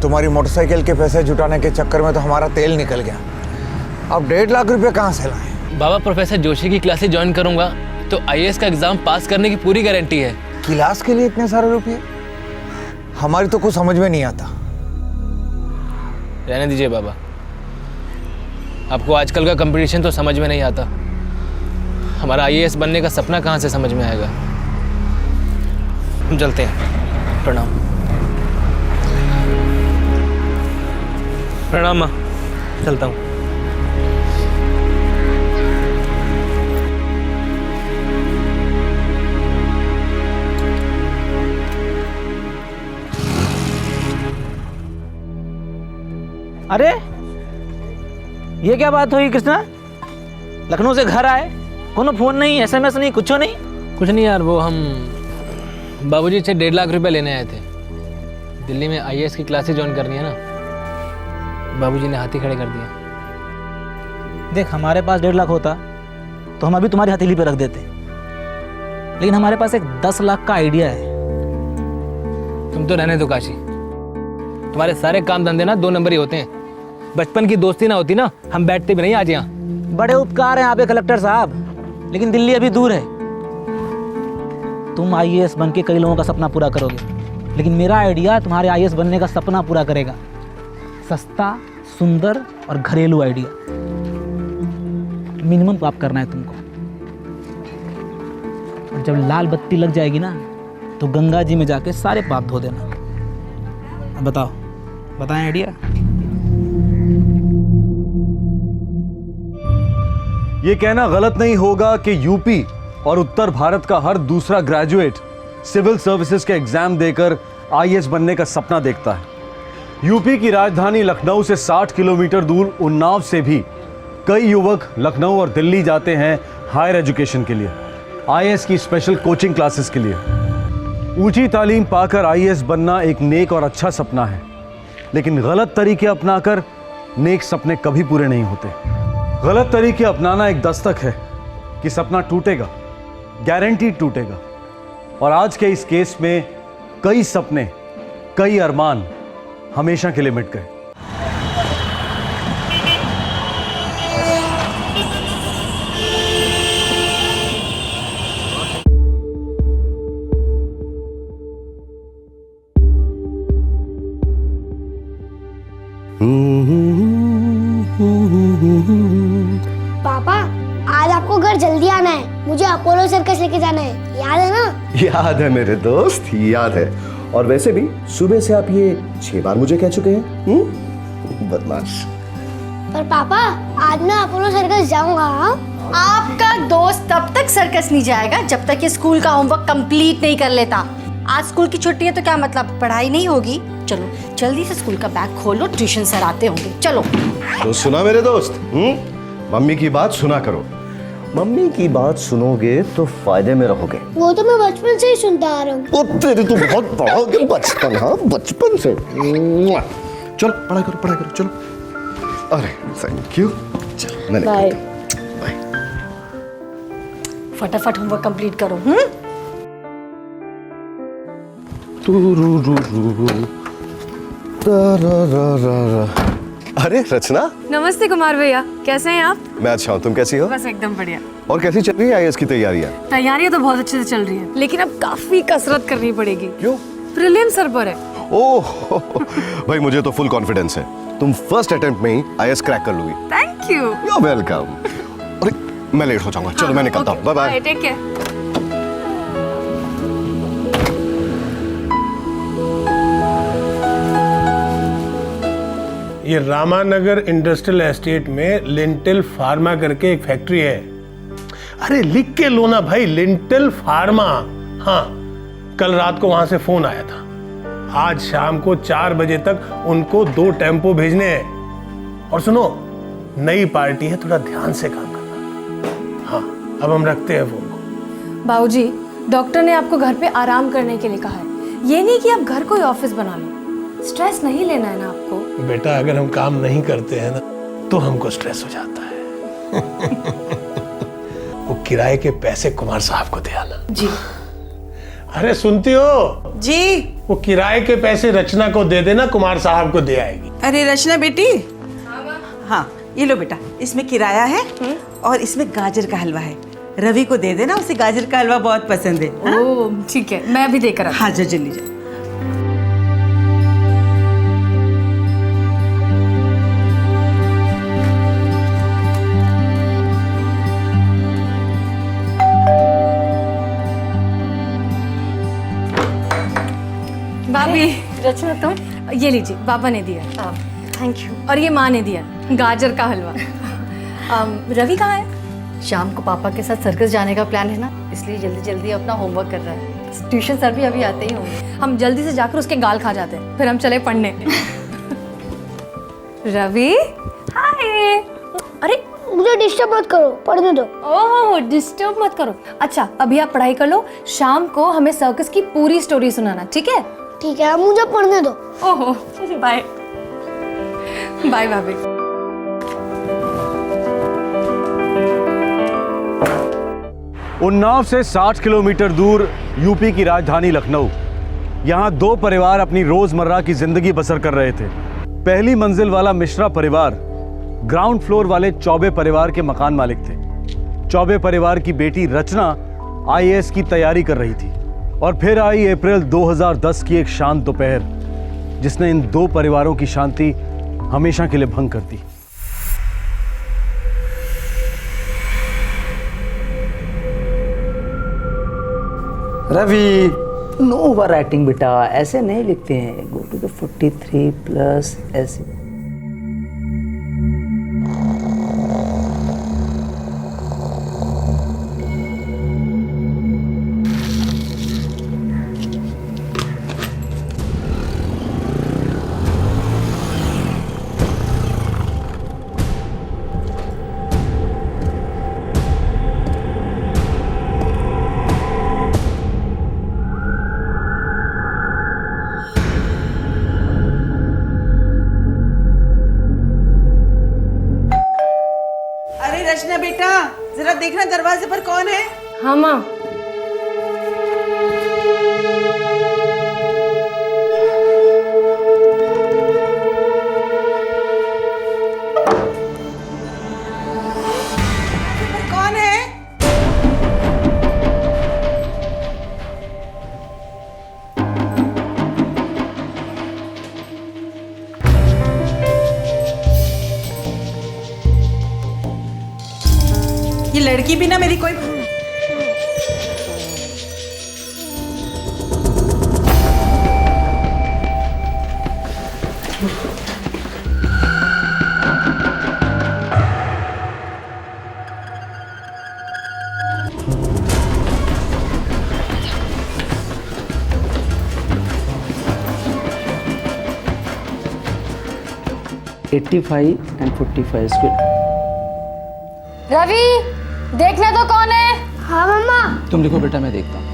तुम्हारी मोटरसाइकिल के पैसे जुटाने के चक्कर में तो हमारा तेल निकल गया। अब 1.5 लाख रुपए कहाँ से लाएं? बाबा प्रोफेसर जोशी की क्लासेस ज्वाइन करूंगा तो आईएएस का एग्जाम पास करने की पूरी गारंटी है। क्लास के लिए इतने सारे रुपये? हमारी तो कुछ समझ में नहीं आता। रहने दीजिए बाबा, आपको आजकल का कंपटीशन तो समझ में नहीं आता, हमारा आईएएस बनने का सपना कहाँ से समझ में आएगा। हम चलते हैं। प्रणाम। प्रणाम माँ, चलता हूँ। अरे ये क्या बात हुई कृष्णा? लखनऊ से घर आए, कोनो फोन नहीं, एसएमएस नहीं, कुछ नहीं? कुछ नहीं यार, वो हम बाबूजी से 1.5 लाख रुपए लेने आए थे। दिल्ली में आईएएस की क्लासेस ज्वाइन करनी है ना, बाबूजी ने हाथी खड़े कर दिया। देख, हमारे पास 1.5 लाख होता तो हम अभी तुम्हारी हथेली पे रख देते, लेकिन हमारे पास एक 10 लाख का आइडिया है। तुम तो रहने दो काशी, तुम्हारे सारे काम धंधे ना 2 नंबर ही होते हैं। बचपन की दोस्ती ना होती ना, हम बैठते भी नहीं आज यहाँ। बड़े उपकार हैं आप कलेक्टर साहब, लेकिन दिल्ली अभी दूर है। तुम आईएएस बन के कई लोगों का सपना पूरा करोगे, लेकिन मेरा आइडिया तुम्हारे आईएएस बनने का सपना पूरा करेगा। सस्ता, सुंदर और घरेलू आइडिया। मिनिमम पाप करना है तुमको, और जब लाल बत्ती लग जाएगी ना तो गंगा जी में जाके सारे पाप धो देना। अब बताओ, बताएं आइडिया? ये कहना गलत नहीं होगा कि यूपी और उत्तर भारत का हर दूसरा ग्रेजुएट सिविल सर्विसेज के एग्जाम देकर आईएएस बनने का सपना देखता है। यूपी की राजधानी लखनऊ से 60 किलोमीटर दूर उन्नाव से भी कई युवक लखनऊ और दिल्ली जाते हैं हायर एजुकेशन के लिए, आईएएस की स्पेशल कोचिंग क्लासेस के लिए। ऊंची तालीम पाकर आईएएस बनना एक नेक और अच्छा सपना है, लेकिन गलत तरीके अपनाकर नेक सपने कभी पूरे नहीं होते। गलत तरीके अपनाना एक दस्तक है कि सपना टूटेगा, गारंटीड टूटेगा। और आज के इस केस में कई सपने, कई अरमान हमेशा के लिए मिट गए। पापा, आज आपको घर जल्दी आना है, मुझे अपोलो सर्कस लेके जाना है, याद है ना? याद है मेरे दोस्त, याद है। और वैसे भी सुबह से आप ये 6 बार मुझे कह चुके हैं। बदमाश। पर पापा, आज मैं अपोलो सर्कस जाऊंगा। आपका दोस्त तब तक सर्कस नहीं जाएगा जब तक ये स्कूल का होमवर्क कंप्लीट नहीं कर लेता। आज स्कूल की छुट्टी है तो क्या मतलब पढ़ाई नहीं होगी? चलो जल्दी से स्कूल का बैग खोलो, ट्यूशन सर आते होंगे। चलो। तो सुना मेरे दोस्त, मम्मी की बात सुना करो। मम्मी की बात सुनोगे तो फायदे में रहोगे। वो तो मैं बचपन से ही सुनता आ रहा हूँ। तेरे तो बहुत बड़ा हो गया बचपन। हाँ, बचपन से। चलो पढ़ाई करो, पढ़ाई करो, चलो। अरे थैंक यू। चलो मैंने बाय। बाय। फटाफट होमवर्क कंप्लीट करो। अरे रचना। नमस्ते कुमार भैया, कैसे हैं आप? मैं अच्छा हूँ, तुम कैसी हो? बस एकदम बढ़िया। और कैसी चल रही है आईएएस की तैयारियां? तैयारियां तो बहुत अच्छे से चल रही हैं, लेकिन अब काफी कसरत करनी पड़ेगी। क्यों? प्रीलिम सर पर है। ओह भाई, मुझे तो फुल कॉन्फिडेंस है, तुम फर्स्ट अटेम्प्ट में ही आईएएस क्रैक कर लोगी। Thank you. You are welcome. अरे मैं लेट हो जाऊंगा, चलो मैं निकलता हूँ। Bye bye. Take care. ये रामानगर इंडस्ट्रियल एस्टेट में लिंटल फार्मा करके एक फैक्ट्री है। अरे लिख के लो ना भाई, लिंटल फार्मा। हाँ, कल रात को वहां से फोन आया था। आज शाम को 4 बजे तक उनको 2 टेम्पो भेजने हैं। और सुनो, नई पार्टी है, थोड़ा ध्यान से काम करना। हाँ, अब हम रखते हैं फोन को। बाबूजी, डॉक्टर ने आपको घर पे आराम करने के लिए कहा है, ये नहीं कि आप घर को ही ऑफिस बना लो। स्ट्रेस नहीं लेना है ना आपको। बेटा, अगर हम काम नहीं करते हैं ना तो हमको स्ट्रेस हो जाता है। वो किराए के पैसे कुमार साहब को दे आना। जी। अरे सुनती हो? जी। वो किराए के पैसे रचना को दे देना, कुमार साहब को दे आएगी। अरे रचना बेटी। हाँ ये लो बेटा, इसमें किराया है और इसमें गाजर का हलवा है। रवि को दे देना, उसे गाजर का हलवा बहुत पसंद है। ओह ठीक है, मैं अभी देकर आती हूँ। हाँ जा जल्दी जा। भाभी, रचना तुम ये लीजिए, पापा ने दिया। Thank you. और ये माँ ने दिया गाजर का हलवा। रवि कहाँ है? शाम को पापा के साथ सर्कस जाने का प्लान है ना, इसलिए जल्दी जल्दी अपना होमवर्क कर रहा है। ट्यूशन सर भी अभी आते ही होंगे। हम जल्दी से जाकर उसके गाल खा जाते हैं, फिर हम चले पढ़ने। रवि हाय। अरे मुझे डिस्टर्ब मत करो, पढ़ने दो। ओह डिस्टर्ब मत करो। अच्छा अभी आप पढ़ाई कर लो, शाम को हमें सर्कस की पूरी स्टोरी सुनाना, ठीक है? ठीक है, मुझे पढ़ने दो। ओहो बाय बाय भाभी। उन्नाव से 60 किलोमीटर दूर यूपी की राजधानी लखनऊ। यहाँ दो परिवार अपनी रोजमर्रा की जिंदगी बसर कर रहे थे। पहली मंजिल वाला मिश्रा परिवार ग्राउंड फ्लोर वाले चौबे परिवार के मकान मालिक थे। चौबे परिवार की बेटी रचना आईएएस की तैयारी कर रही थी। और फिर आई अप्रैल 2010 की एक शांत दोपहर, जिसने इन दो परिवारों की शांति हमेशा के लिए भंग कर दी। रवि, नो ओवर राइटिंग बेटा, ऐसे नहीं लिखते हैं। गो टू द 43 प्लस ऐसे। रचना बेटा जरा देखना दरवाजे पर कौन है। हाँ माँ। कौन है? ये लड़की भी ना मेरी कोई रवि देखना तो कौन है? हाँ मम्मा। तुम लिखो बेटा, मैं देखता हूँ।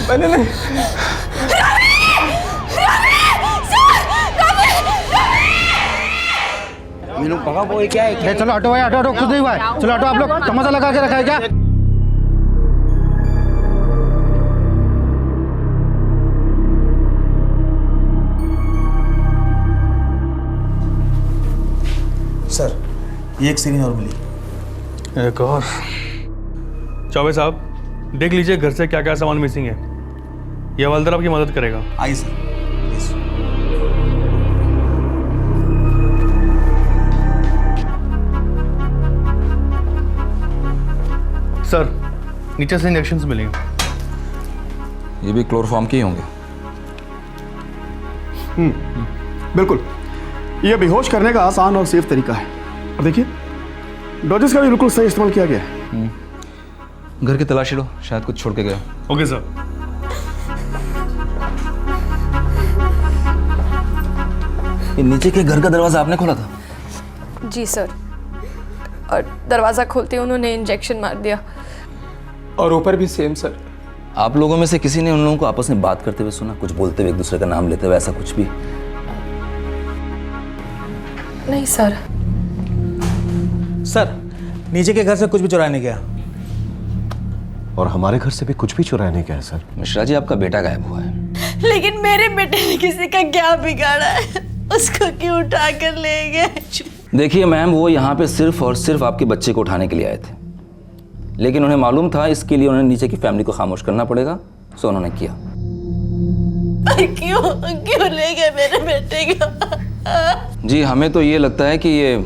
मैंने नहीं। चलो ऑटो भाई, ऑटो कुछ नहीं हुआ है। चलो ऑटो, आप लोग तमाशा लगा के रखा है क्या? सर, ये एक सीरीन और मिली। एक और। चौबे साहब, देख लीजिए घर से क्या क्या सामान मिसिंग है। ये हवलदार आपकी मदद करेगा। आइए सर, प्लीज। सर, नीचे से इंजेक्शंस मिलेंगे। ये भी क्लोरोफॉर्म के ही होंगे। बिल्कुल, यह बेहोश करने का आसान और सेफ तरीका है। और देखिए, डोजेस का भी बिल्कुल सही इस्तेमाल किया गया है। घर की तलाशी लो, शायद कुछ छोड़ के गया। Okay sir. ये नीचे के घर का दरवाजा आपने खोला था? जी सर, और दरवाज़ा खोलते ही उन्होंने इंजेक्शन मार दिया। और ऊपर भी सेम सर। आप लोगों में से किसी ने उन लोगों को आपस में बात करते हुए सुना? कुछ बोलते हुए, एक दूसरे का नाम लेते हुए, ऐसा कुछ भी? नहीं सर। सर, नीचे के घर से कुछ भी चुराया नहीं गया। और हमारे घर से भी कुछ भी चुराया नहीं गया सर। मिश्रा जी, आपका बेटा गायब हुआ है। लेकिन मेरे बेटे ने किसी का क्या बिगाड़ा है? उसको क्यों उठा कर ले गए? देखिए मैम, वो यहाँ पे सिर्फ और सिर्फ आपके बच्चे को उठाने के लिए आए थे, लेकिन उन्हें मालूम था इसके लिए उन्हें नीचे की फैमिली को खामोश करना पड़ेगा, सो उन्होंने किया। क्यों ले गए मेरे बेटे को? जी, हमें तो ये लगता है कि ये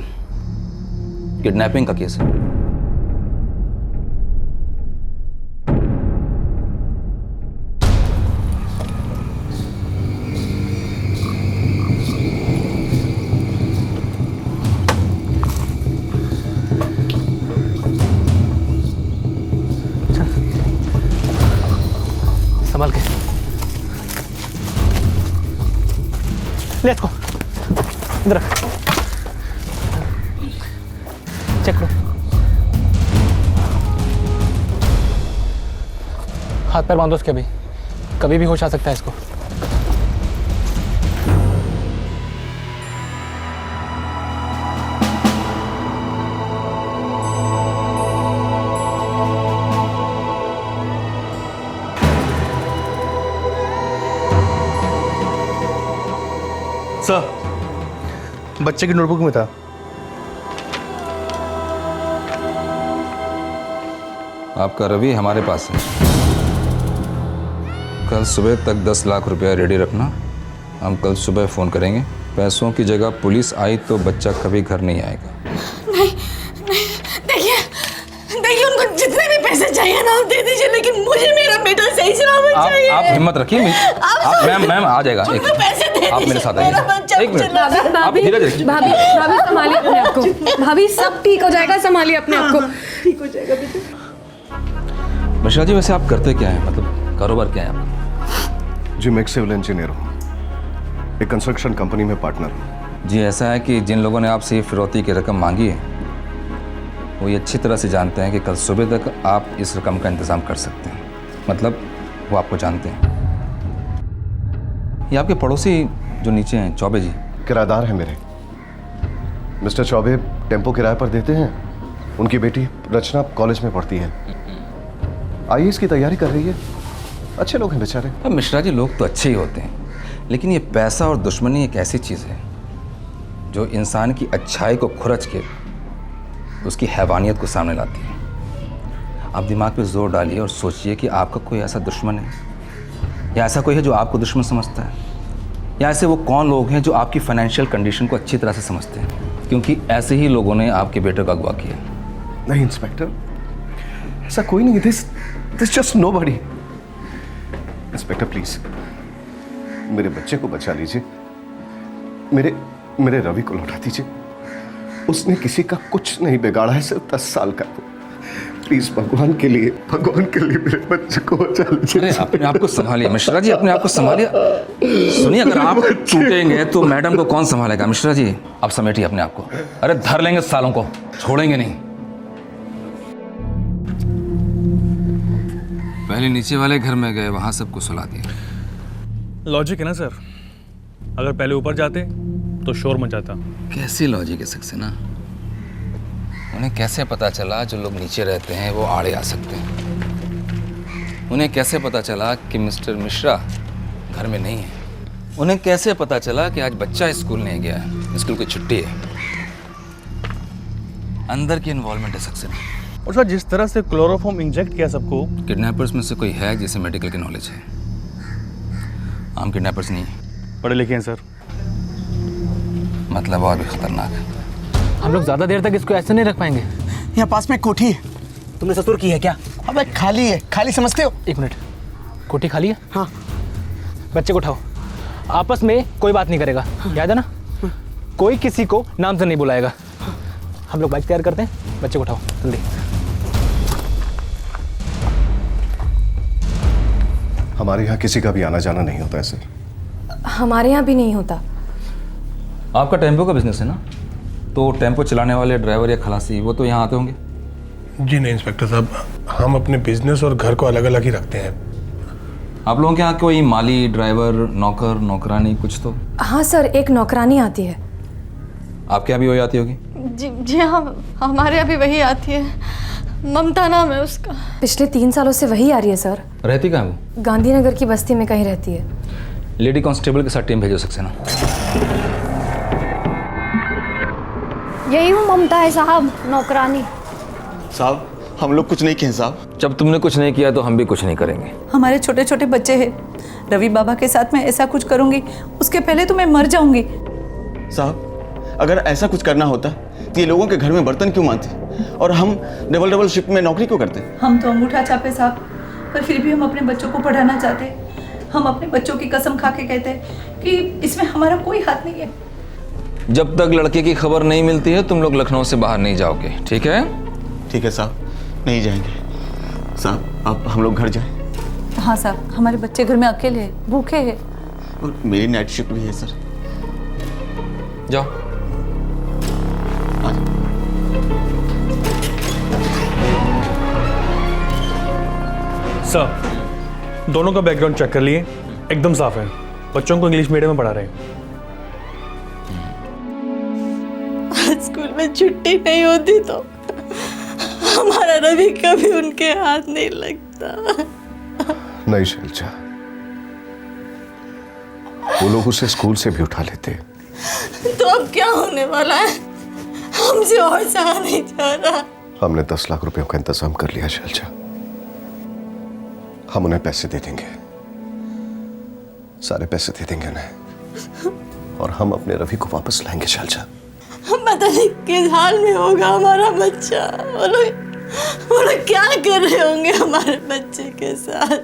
किडनैपिंग का केस है। संभाल के। Let's go. इधर रख। चेक लो। हाथ पैर बांधो उसके, कभी भी होश आ सकता है इसको। सर, बच्चे की नोटबुक में था। आपका रवि हमारे पास है। कल सुबह तक 10 लाख रुपया रेडी रखना। हम कल सुबह फ़ोन करेंगे। पैसों की जगह पुलिस आई तो बच्चा कभी घर नहीं आएगा। नहीं, देखिए उनको जितने भी पैसे चाहिए ना दे दीजिए, लेकिन मुझे मेरा बेटा सही सलामत चाहिए। आप हिम्मत रखिए। मैम आ जाएगा। एक पैसे दे आप मेरे साथ आइए। एक मिनट, आप भाभी धीरज रखिए। भाभी संभालिए अपने आप को। भाभी सब ठीक हो जाएगा, संभालिए अपने आप को। ठीक हो जाएगा बेटा। मिश्रा जी, वैसे आप करते क्या है? मतलब कारोबार क्या है आपका? जी, मैं एक सिविल इंजीनियर हूँ, एक कंस्ट्रक्शन कंपनी में पार्टनर हूँ। जी, ऐसा है कि जिन लोगों ने आपसे ये फिरौती की रकम मांगी है, वो ये अच्छी तरह से जानते हैं कि कल सुबह तक आप इस रकम का इंतज़ाम कर सकते हैं। मतलब वो आपको जानते हैं। ये आपके पड़ोसी जो नीचे हैं, चौबे जी, किराएदार हैं मेरे। मिस्टर चौबे टेम्पो किराए पर देते हैं। उनकी बेटी रचना कॉलेज में पढ़ती है, आईएएस की तैयारी कर रही है। अच्छे लोग हैं बेचारे। अब मिश्रा जी, लोग तो अच्छे ही होते हैं, लेकिन ये पैसा और दुश्मनी एक ऐसी चीज़ है जो इंसान की अच्छाई को खुरच के उसकी हैवानियत को सामने लाती है। आप दिमाग पे जोर डालिए और सोचिए कि आपका कोई ऐसा दुश्मन है, या ऐसा कोई है जो आपको दुश्मन समझता है, या ऐसे वो कौन लोग हैं जो आपकी फाइनेंशियल कंडीशन को अच्छी तरह से समझते हैं, क्योंकि ऐसे ही लोगों ने आपके बेटे का अगवा किया। नहीं इंस्पेक्टर, ऐसा कोई नहीं। This just nobody. Inspector please मेरे बच्चे को बचा लीजिए। मेरे रवि को लौटा दीजिए। उसने किसी का कुछ नहीं बिगाड़ा है, सिर्फ 10 साल का। प्लीज भगवान के लिए मेरे बच्चे को बचा लीजिए। अरे अपने आप को संभालिए मिश्रा जी, अपने आप को संभालिए। सुनिए, अगर आप टूटेंगे तो मैडम को कौन संभालेगा? मिश्रा जी, आप समेटिए अपने आप को। अरे धर लेंगे सालों को, छोड़ेंगे नहीं। पहले नीचे वाले घर में गए, वहाँ सबको सुला दिया। लॉजिक है ना सर, अगर पहले ऊपर जाते तो शोर मचाता। कैसी लॉजिक है सक्सेना? उन्हें कैसे पता चला जो लोग नीचे रहते हैं वो आड़े आ सकते हैं? उन्हें कैसे पता चला कि मिस्टर मिश्रा घर में नहीं है? उन्हें कैसे पता चला कि आज बच्चा स्कूल नहीं गया है, स्कूल की छुट्टी है? अंदर की इन्वॉल्वमेंट है सक्सेना। और सर जिस तरह से क्लोरोफॉर्म इंजेक्ट किया सबको, किडनैपर्स में से कोई है जिसे मेडिकल की नॉलेज है? आम किडनैपर्स नहीं है, पढ़े लिखे हैं सर। मतलब और भी खतरनाक है। हम लोग ज़्यादा देर तक इसको ऐसे नहीं रख पाएंगे। यहाँ पास में एक कोठी है, तुमने ससुर की है क्या? अबे खाली है, खाली समझते हो? एक मिनट, कोठी खाली है? हाँ। बच्चे को उठाओ, आपस में कोई बात नहीं करेगा, याद है ना? कोई किसी को नाम से नहीं बुलाएगा। हम लोग बाइक तैयार करते हैं, बच्चे को उठाओ जल्दी। हमारे यहाँ किसी का भी आना जाना नहीं होता है सर। हमारे यहाँ भी नहीं होता। आपका टेम्पो का बिजनेस है ना, तो टेम्पो चलाने वाले ड्राइवर या खलासी वो तो यहाँ आते होंगे? जी नहीं इंस्पेक्टर साहब, हम अपने बिजनेस और घर को अलग अलग ही रखते हैं। आप लोगों के यहाँ कोई माली, ड्राइवर, नौकर, नौकरानी कुछ तो? हाँ सर, एक नौकरानी आती है। आपके यहाँ भी वही आती होगी? जी हाँ, हमारे यहाँ भी वही आती है। ममता नाम है उसका। पिछले 3 सालों से वही आ रही है सर। रहती कहाँ वो? गांधीनगर की बस्ती में कहीं रहती है। लेडी कांस्टेबल के साथ टीम भेजो सक्सेना। यही हूँ ममता है साहब, नौकरानी। साहब हम लोग कुछ नहीं किए साहब। जब तुमने कुछ नहीं किया तो हम भी कुछ नहीं करेंगे। हमारे छोटे छोटे बच्चे हैं, रवि बाबा के साथ मैं ऐसा कुछ करूंगी उसके पहले तो मैं मर जाऊंगी। साहब अगर ऐसा कुछ करना होता तो ये लोगों के घर में बर्तन क्यों मानते और हम डबल शिफ्ट में नौकरी क्यों करते? हम तो अंगूठा छापे साहब, पर फिर भी हम अपने बच्चों को पढ़ाना चाहते। हम अपने बच्चों की कसम खा के कहते हैं कि इसमें हमारा कोई हाथ नहीं है। जब तक लड़के की खबर नहीं मिलती है तुम लोग लखनऊ से बाहर नहीं जाओगे, ठीक है? ठीक है साहब, नहीं जाएंगे। साहब आप हम लोग घर जाएं। हाँ साहब, हमारे बच्चे घर में अकेले हैं, भूखे हैं। और मेरी नाइट शिफ्ट भी है सर। जाओ। सर दोनों का बैकग्राउंड चेक कर लिए, एकदम साफ है। बच्चों को इंग्लिश मीडियम में पढ़ा रहे हैं। स्कूल में छुट्टी नहीं होती तो हमारा रवि कभी उनके हाथ नहीं लगता। नहीं शैलजा, वो लोग उसे स्कूल से भी उठा लेते। तो अब क्या होने वाला है? हमसे और सहा नहीं जा रहा। हमने 10 लाख रुपयों का इंतजाम कर लिया शैलजा, हम उन्हें पैसे दे देंगे, सारे पैसे दे देंगे उन्हें, और हम अपने रवि को वापस लाएंगे शैलजा। पता नहीं किस हाल में होगा हमारा बच्चा। वो लोग क्या कर रहे होंगे हमारे बच्चे के साथ।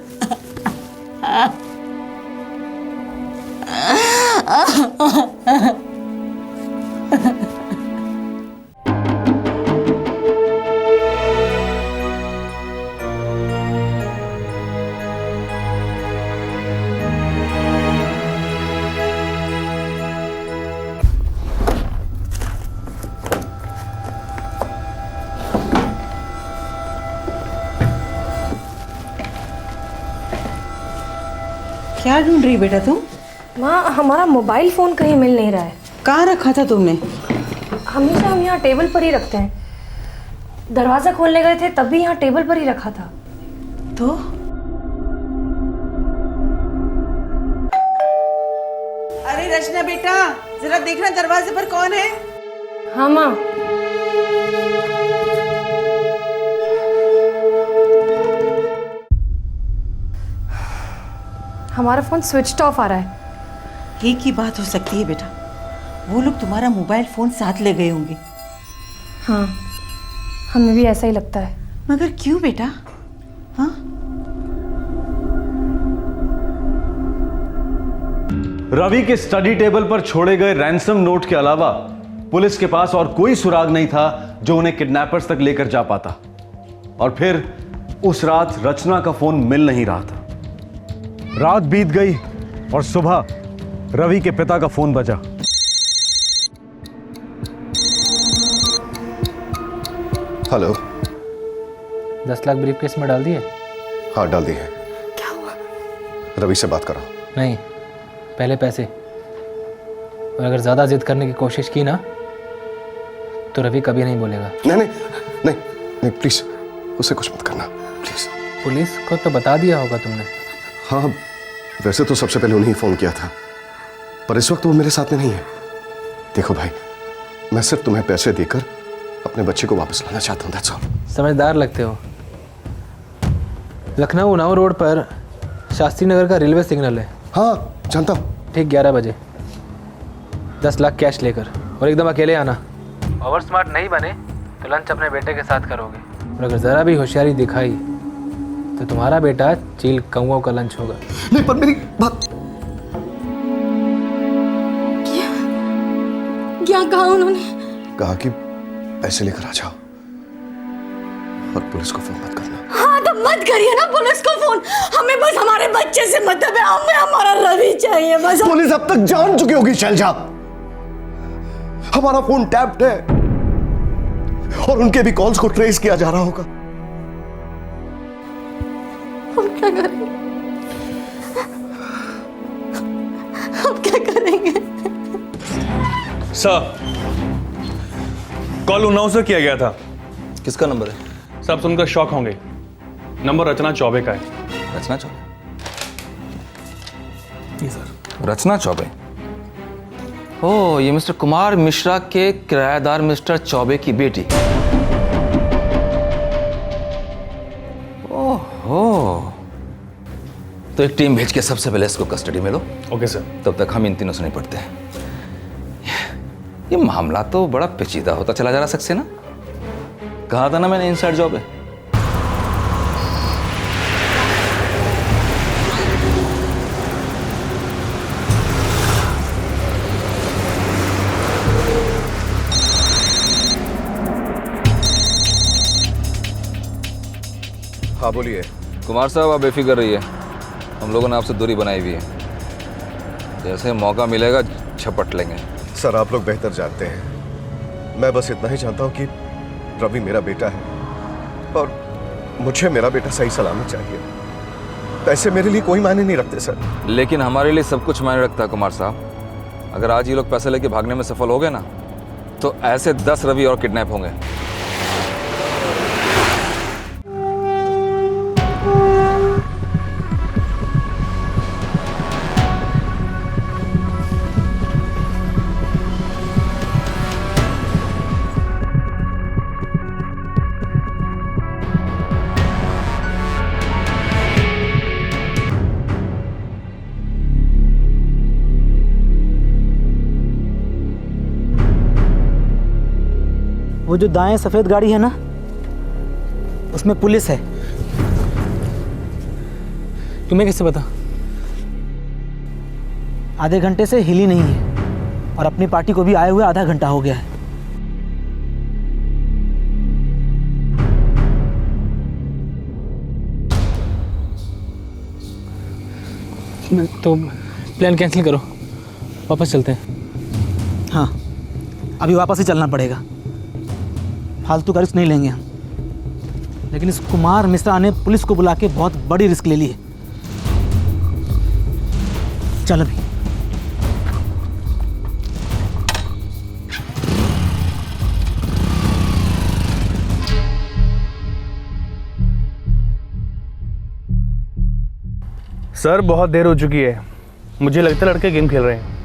क्या ढूंढ रही बेटा तुम? माँ, हमारा मोबाइल फ़ोन कहीं मिल नहीं रहा है। कहाँ रखा था तुमने? हमेशा हम यहाँ टेबल पर ही रखते हैं। दरवाज़ा खोलने गए थे तब भी यहाँ टेबल पर ही रखा था। तो अरे रचना बेटा, जरा देखना दरवाजे पर कौन है। हाँ माँ। हमारा फ़ोन स्विच ऑफ आ रहा है। एक ही बात हो सकती है बेटा, वो लोग तुम्हारा मोबाइल फ़ोन साथ ले गए होंगे। हाँ, हमें भी ऐसा ही लगता है। मगर क्यों बेटा? हाँ, रवि के स्टडी टेबल पर छोड़े गए रैंसम नोट के अलावा पुलिस के पास और कोई सुराग नहीं था जो उन्हें किडनैपर्स तक लेकर जा पाता। और फिर उस रात रचना का फोन मिल नहीं रहा था। रात बीत गई और सुबह रवि के पिता का फोन बजा। हेलो। 10 लाख ब्रीफकेस में डाल दिए? हाँ डाल दी है। क्या हुआ? रवि से बात करो। नहीं, पहले पैसे। और अगर ज़्यादा जिद करने की कोशिश की ना तो रवि कभी नहीं बोलेगा। नहीं नहीं नहीं नहीं प्लीज, उसे कुछ मत करना प्लीज। पुलिस को तो बता दिया होगा तुमने। हाँ वैसे तो सबसे पहले उन्हें फोन किया था, पर इस वक्त वो मेरे साथ में नहीं है। देखो भाई, मैं सिर्फ तुम्हें पैसे देकर अपने बच्चे को वापस लाना चाहता हूँ, दैट्स ऑल। समझदार लगते हो। लखनऊ उन्नाव रोड पर शास्त्री नगर का रेलवे सिग्नल है। हाँ जानता हूँ। ठीक 11 बजे 10 लाख कैश लेकर, और एकदम अकेले आना। ओवर स्मार्ट नहीं बने तो लंच अपने बेटे के साथ करोगे, और अगर ज़रा भी होशियारी दिखाई तो तुम्हारा बेटा चील कौओं का लंच होगा। नहीं पर मेरी बात। क्या कहा उन्होंने? कहा कि पैसे लेकर आ जाओ और पुलिस को फोन मत करना। हाँ तो मत करिए ना पुलिस को फोन, हमें बस हमारे बच्चे से मतलब है, हमें हमारा रवि चाहिए बस। पुलिस अब तक जान चुकी होगी शैलजा, हमारा फोन टैप्ड है और उनके भी कॉल्स को ट्रेस किया जा रहा होगा। हम क्या करेंगे? हम क्या करेंगे? सर, कॉल उन्नाव से किया गया था। किसका नंबर है? सब सुनकर शॉक होंगे। नंबर रचना चौबे का है। रचना चौबे? जी सर। रचना चौबे? ओह, ये मिस्टर कुमार मिश्रा के किराएदार मिस्टर चौबे की बेटी। ओहो, तो एक टीम भेज के सबसे पहले इसको कस्टडी में लो। Okay sir. तब तक हम इन तीनों से निपटते हैं। ये मामला तो बड़ा पेचीदा होता चला जा रहा सक्सेना। कहा था ना मैंने, इनसाइड जॉब है। हाँ बोलिए। कुमार साहब, आप बेफिक्र रहिए, हम लोगों ने आपसे दूरी बनाई हुई है। जैसे मौका मिलेगा झपट लेंगे। सर आप लोग बेहतर जानते हैं, मैं बस इतना ही जानता हूँ कि रवि मेरा बेटा है और मुझे मेरा बेटा सही सलामत चाहिए। पैसे मेरे लिए कोई मायने नहीं रखते सर। लेकिन हमारे लिए सब कुछ मायने रखता है कुमार साहब। अगर आज ये लोग पैसे लेके भागने में सफल हो गए ना, तो ऐसे 10 रवि और किडनैप होंगे। वो जो दाएं सफ़ेद गाड़ी है ना, उसमें पुलिस है। तुम्हें कैसे पता? आधे घंटे से हिली नहीं है और अपनी पार्टी को भी आए हुए आधा घंटा हो गया है। तो प्लान कैंसिल करो, वापस चलते हैं। हाँ, अभी वापस ही चलना पड़ेगा, फालतू का रिस्क नहीं लेंगे हम। लेकिन इस कुमार मिश्रा ने पुलिस को बुला के बहुत बड़ी रिस्क ले ली है। चल अभी। सर बहुत देर हो चुकी है, मुझे लगता है लड़के गेम खेल रहे हैं।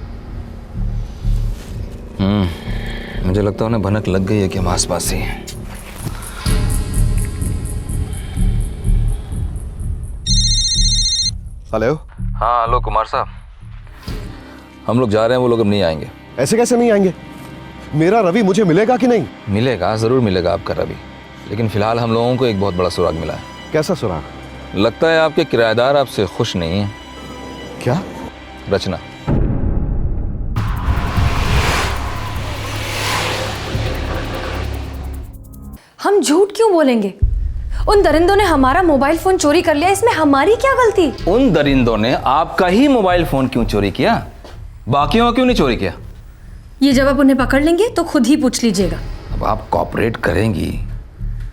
मुझे लगता है उन्हें भनक लग गई है कि हम आसपास ही हैं। हेलो। हाँ हेलो कुमार साहब, हम लोग जा रहे हैं, वो लोग अब नहीं आएंगे। ऐसे कैसे नहीं आएंगे? मेरा रवि मुझे मिलेगा कि नहीं? मिलेगा, जरूर मिलेगा आपका रवि, लेकिन फिलहाल हम लोगों को एक बहुत बड़ा सुराग मिला है। कैसा सुराग? लगता है आपके किराएदार आपसे खुश नहीं है। क्या? रचना। हम झूठ क्यों बोलेंगे? उन दरिंदों ने हमारा मोबाइल फोन चोरी कर लिया, इसमें हमारी क्या गलती? उन दरिंदों ने आपका ही मोबाइल फोन क्यों चोरी किया? बाकियों का क्यों नहीं चोरी किया? ये जब आप उन्हें पकड़ लेंगे तो खुद ही पूछ लीजिएगा। अब आप कॉपरेट करेंगी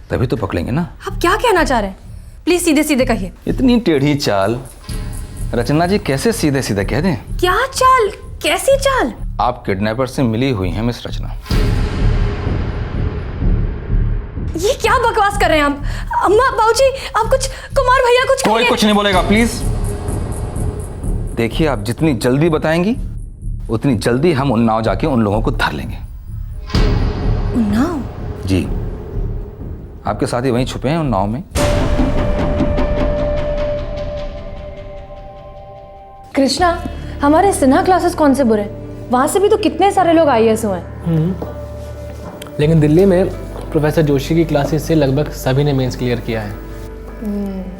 तभी तो पकड़ेंगे ना। आप क्या कहना चाह रहे हैं? प्लीज सीधे सीधे कहिए। इतनी टेढ़ी चाल रचना जी कैसे सीधे सीधे कह दें? क्या चाल? कैसी चाल? आप किडनैपर से मिली हुई हैं मिस रचना। ये क्या बकवास कर रहे हैं आप? अम्मा, बाबूजी, आप कुछ, कुमार भैया कुछ कोई कहिए। कुछ नहीं बोलेगा प्लीज। देखिए, आप जितनी जल्दी बताएंगी उतनी जल्दी हम उन्नाव जाके उन लोगों को धर लेंगे। उन्नाव? जी, आपके साथी वहीं छुपे हैं उन्नाव में। कृष्णा, हमारे सिन्हा क्लासेस कौन से बुरे? वहां से भी तो कितने सारे लोग आईएएस हुए हैं। लेकिन दिल्ली में प्रोफेसर जोशी की क्लासेस से लगभग सभी ने मेंस क्लियर किया है।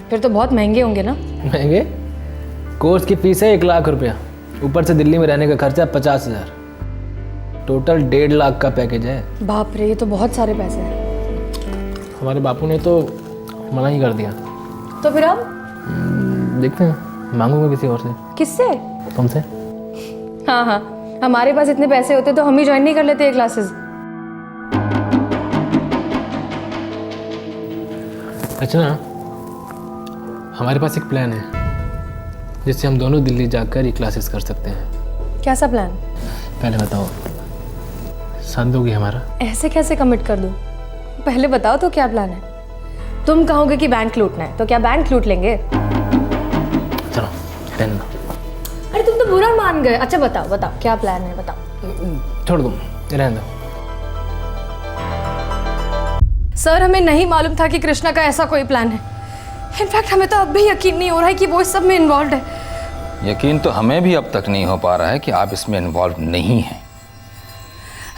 फिर तो बहुत महंगे होंगे ना? महंगे? कोर्स की फीस है 1 लाख रुपया, ऊपर से दिल्ली में रहने का खर्चा 50,000, टोटल 1.5 लाख का पैकेज है। बाप रे, ये तो बहुत सारे पैसे हैं। हमारे बापू ने तो मना ही कर दिया। तो फिर अब देखते हैं, मांगूंगा किसी और से। किससे? तुमसे। हाँ हाँ, हमारे पास इतने पैसे होते तो हम ही ज्वाइन नहीं कर लेते ये क्लासेस। रचना, हमारे पास एक प्लान है जिससे हम दोनों दिल्ली जाकर ये क्लासेस कर सकते हैं। कैसा प्लान? पहले बताओ, साथ दोगी हमारा? ऐसे कैसे कमिट कर दूं? पहले बताओ तो क्या प्लान है? तुम कहोगे कि बैंक लूटना है तो क्या बैंक लूट लेंगे? चलो रहने दो। अरे तुम तो बुरा मान गए। अच्छा बताओ बताओ, क्या प्लान है बताओ। छोड़ दो, रहने दो। सर, हमें नहीं मालूम था कि कृष्णा का ऐसा कोई प्लान है। इनफैक्ट हमें तो अब भी यकीन नहीं हो रहा है कि वो इस सब में इन्वॉल्व है। यकीन तो हमें भी अब तक नहीं हो पा रहा है कि आप इसमें इन्वॉल्व नहीं हैं।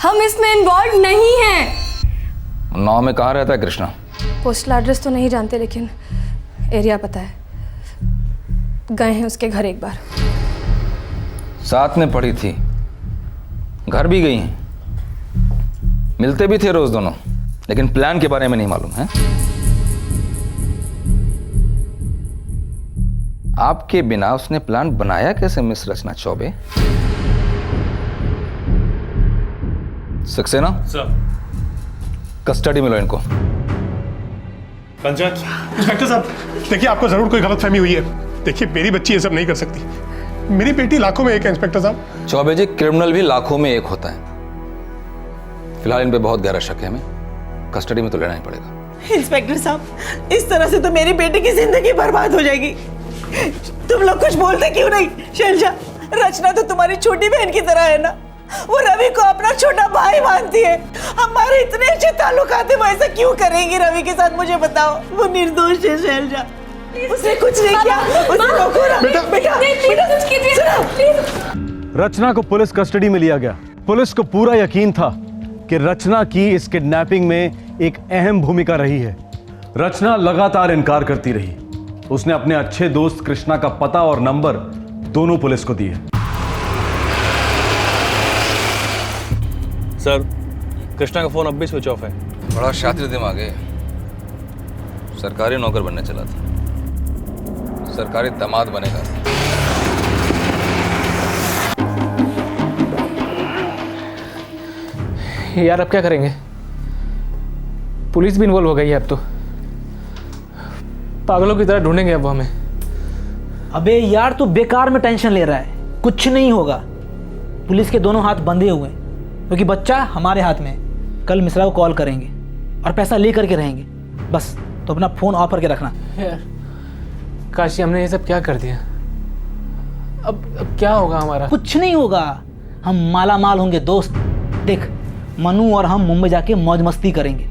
हम इसमें इन्वॉल्व नहीं हैं। उन्नाव में कहाँ रहता है कृष्णा? पोस्टल एड्रेस तो नहीं जानते, लेकिन एरिया पता है। गए हैं उसके घर एक बार। साथ में पढ़ी थी, घर भी गई हैं, मिलते भी थे रोज दोनों, लेकिन प्लान के बारे में नहीं मालूम है। आपके बिना उसने प्लान बनाया कैसे मिस रचना चौबे? सक्सेना सर, कस्टडी में लो इनको। पंचायत इंस्पेक्टर साहब, देखिए आपको जरूर कोई गलतफहमी हुई है। देखिए, मेरी बच्ची ये सब नहीं कर सकती। मेरी बेटी लाखों में एक है इंस्पेक्टर साहब। चौबे जी, क्रिमिनल भी लाखों में एक होता है। फिलहाल इन पे बहुत गहरा शक है, हमें कस्टडी में तो लेना ही पड़ेगा। इंस्पेक्टर साहब, इस तरह से तो मेरी बेटी की जिंदगी बर्बाद हो जाएगी। तुम लोग कुछ बोलते क्यों नहीं? शैलजा, रचना तो तुम्हारी छोटी बहन की तरह है ना। वो रवि को अपना छोटा भाई मानती है। हमारे इतने अच्छे ताल्लुकात है, वो ऐसा क्यों करेंगी रवि के साथ? मुझे बताओ। वो निर्दोष है शैलजा, उसने कुछ नहीं किया। बेटा रचना को पुलिस कस्टडी में लिया गया। पुलिस को पूरा यकीन था कि रचना की इस किडनैपिंग में एक अहम भूमिका रही है। रचना लगातार इनकार करती रही। उसने अपने अच्छे दोस्त कृष्णा का पता और नंबर दोनों पुलिस को दिए। सर, कृष्णा का फोन अब भी स्विच ऑफ है। बड़ा शातिर दिमाग है, सरकारी नौकर बनने चला था, सरकारी दामाद बनेगा। यार अब क्या करेंगे? पुलिस भी इन्वॉल्व हो गई है अब तो। पागलों की तरह ढूंढेंगे अब वो हमें। अबे यार, तू बेकार में टेंशन ले रहा है। कुछ नहीं होगा। पुलिस के दोनों हाथ बंधे हुए हैं, क्योंकि बच्चा हमारे हाथ में है। कल मिश्रा को कॉल करेंगे और पैसा ले करके रहेंगे। बस तो अपना फोन ऑफ करके रखना। यार काशी, हमने ये सब क्या कर दिया? अब क्या होगा हमारा? कुछ नहीं होगा। हम माला माल होंगे दोस्त। देख, मनु और हम मुंबई जाके मौज मस्ती करेंगे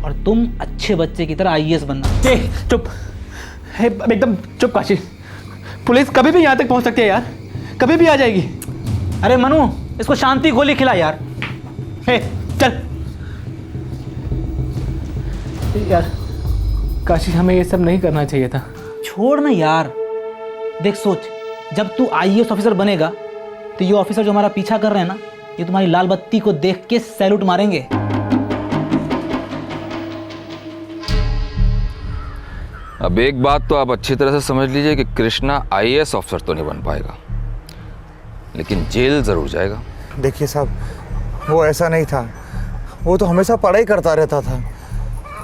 और तुम अच्छे बच्चे की तरह आईएएस बनना। चुप, एकदम चुप काशी। पुलिस कभी भी यहाँ तक पहुँच सकती है यार, कभी भी आ जाएगी। अरे मनु, इसको शांति गोली खिला यार। चल यार काशी, हमें ये सब नहीं करना चाहिए था। छोड़ ना यार। देख सोच, जब तू आईएएस ऑफिसर बनेगा तो ये ऑफिसर जो हमारा पीछा कर रहे हैं ना, ये तुम्हारी लाल बत्ती को देख के सैल्यूट मारेंगे। अब एक बात तो आप अच्छी तरह से समझ लीजिए कि कृष्णा आईएएस ऑफिसर तो नहीं बन पाएगा, लेकिन जेल जरूर जाएगा। देखिए साहब, वो ऐसा नहीं था। वो तो हमेशा पढ़ाई करता रहता था।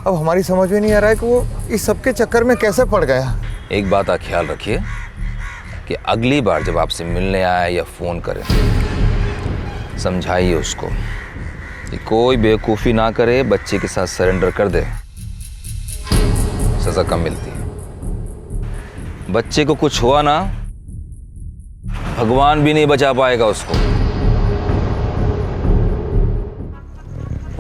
अब हमारी समझ में नहीं आ रहा है कि वो इस सब के चक्कर में कैसे पड़ गया। एक बात का ख्याल रखिए कि अगली बार जब आपसे मिलने आए या फ़ोन करे, समझाइए उसको कि कोई बेवकूफ़ी ना करे, बच्चे के साथ सरेंडर कर दे, सज़ा कम मिलती है। बच्चे को कुछ हुआ ना, भगवान भी नहीं बचा पाएगा उसको।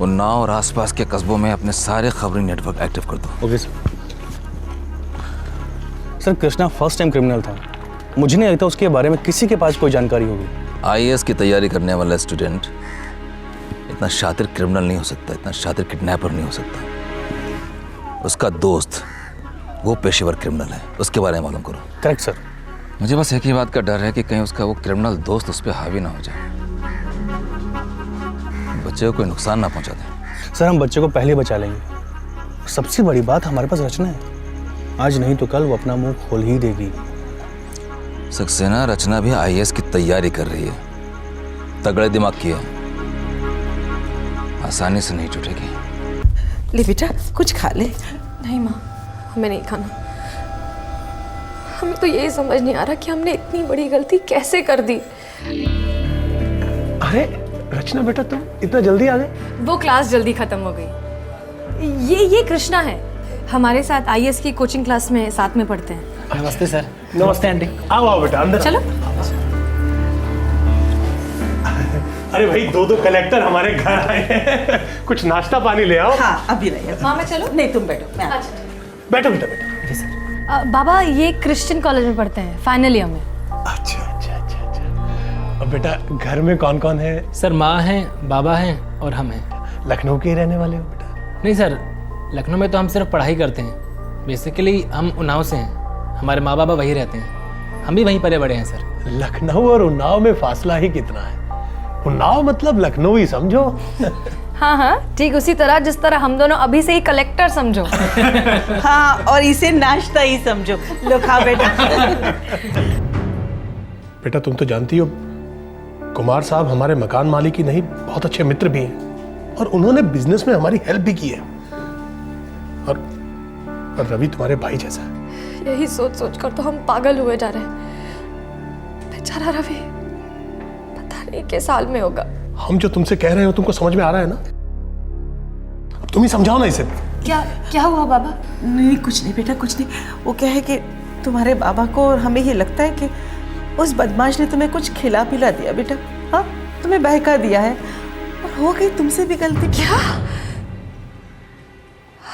उन्नाव और आसपास के कस्बों में अपने सारे खबरी नेटवर्क एक्टिव कर दो। Okay sir. Sir Krishna first time criminal था, मुझे नहीं लगता उसके बारे में किसी के पास कोई जानकारी होगी। आईएएस की तैयारी करने वाला स्टूडेंट इतना शातिर क्रिमिनल नहीं हो सकता, इतना शातिर किडनैपर नहीं हो सकता। उसका दोस्त वो पेशेवर क्रिमिनल है, उसके बारे में मालूम करो। Correct sir. मुझे बस एक ही बात का डर है कि कहीं उसका वो क्रिमिनल दोस्त उस पर हावी ना हो जाए, बच्चे को कोई नुकसान ना पहुंचा दे। सर हम बच्चे को पहले बचा लेंगे। सबसे बड़ी बात हमारे पास रचना है, आज नहीं तो कल वो अपना मुंह खोल ही देगी। सक्सेना, रचना भी आईएएस की तैयारी कर रही है, तगड़े दिमाग की है, आसानी से नहीं छूटेगी। ले बेटा कुछ खा ले। नहीं माँ, हमें नहीं खाना। हमें तो यही समझ नहीं आ रहा कि हमने इतनी बड़ी गलती कैसे कर दी। अरे रचना बेटा, तुम इतना जल्दी आ गए? वो क्लास जल्दी खत्म हो गई। ये कृष्णा है, हमारे साथ आईएएस की कोचिंग क्लास में साथ में पढ़ते हैं। नमस्ते सर। नमस्ते आंटी। आओ आओ बेटा अंदर। चलो। अरे भाई, दो कलेक्टर हमारे घर आए हैं। कुछ नाश्ता पानी ले आओ। हाँ अभी नहीं। माँ मैं चलो? नहीं तुम बैठो, मैं बैठो बेटा बैठो। बाबा ये क्रिश्चियन कॉलेज में पढ़ते हैं, फाइनल ईयर में। अच्छा। अब बेटा घर में कौन कौन है? सर माँ हैं, बाबा हैं और हम हैं। लखनऊ के ही रहने वाले हो बेटा? नहीं सर, लखनऊ में तो हम सिर्फ पढ़ाई करते हैं। बेसिकली हम उन्नाव से हैं, हमारे माँ बाबा वहीं रहते हैं, हम भी वहीं पले बड़े हैं सर। लखनऊ और उन्नाव में फासला ही कितना है? उन्नाव मतलब लखनऊ ही समझो। हाँ, ठीक उसी तरह जिस तरह हम दोनों अभी से ही कलेक्टर समझो। हाँ, और इसे नाश्ता ही समझो। लो खा बेटा। बेटा तुम तो जानती हो, कुमार साहब हमारे मकान मालिक ही नहीं, बहुत अच्छे मित्र भी हैं, और उन्होंने बिजनेस में हमारी हेल्प भी की है। और रवि तुम्हारे भाई जैसा है। यही सोच सोच कर तो हम पागल हुए जा रहे हैं। बेचारा रवि पता नहीं किस हाल में होगा। हम जो तुमसे कह रहे हो तुमको समझ में आ रहा है ना? अब तुम ही समझाओ ना इसे। क्या हुआ बाबा? नहीं कुछ नहीं बेटा, कुछ नहीं। वो क्या है कि तुम्हारे बाबा को और हमें ये लगता है कि उस बदमाश ने तुम्हें कुछ खिला पिला दिया बेटा। हाँ, तुम्हें बहका दिया है और हो गई तुमसे भी गलती। क्या?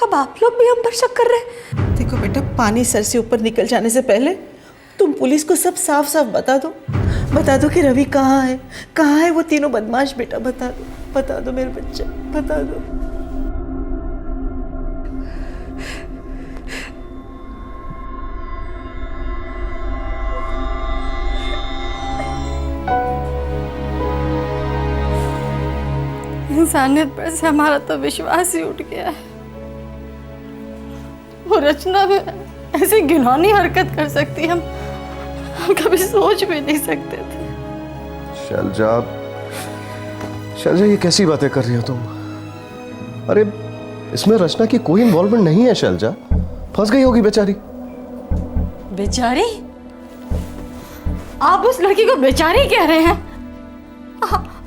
अब आप लोग भी हम पर शक कर रहे हैं? देखो बेटा, पानी सर से ऊपर निकल जाने से पहले तुम पुलिस को सब साफ साफ बता दो कि रवि कहाँ है वो तीनों बदमाश। बेटा बता दो मेरे बच्चे, बता दो। इंसानियत पर से हमारा तो विश्वास ही उठ गया है। वो रचना में ऐसी घिनौनी हरकत कर सकती है, हम कभी सोच भी नहीं सकते थे। शैलजा, ये कैसी बातें कर रही हो तुम? अरे इसमें रचना की कोई इन्वॉल्वमेंट नहीं है शैलजा, फंस गई होगी बेचारी। बेचारी? आप उस लड़की को बेचारी कह रहे हैं?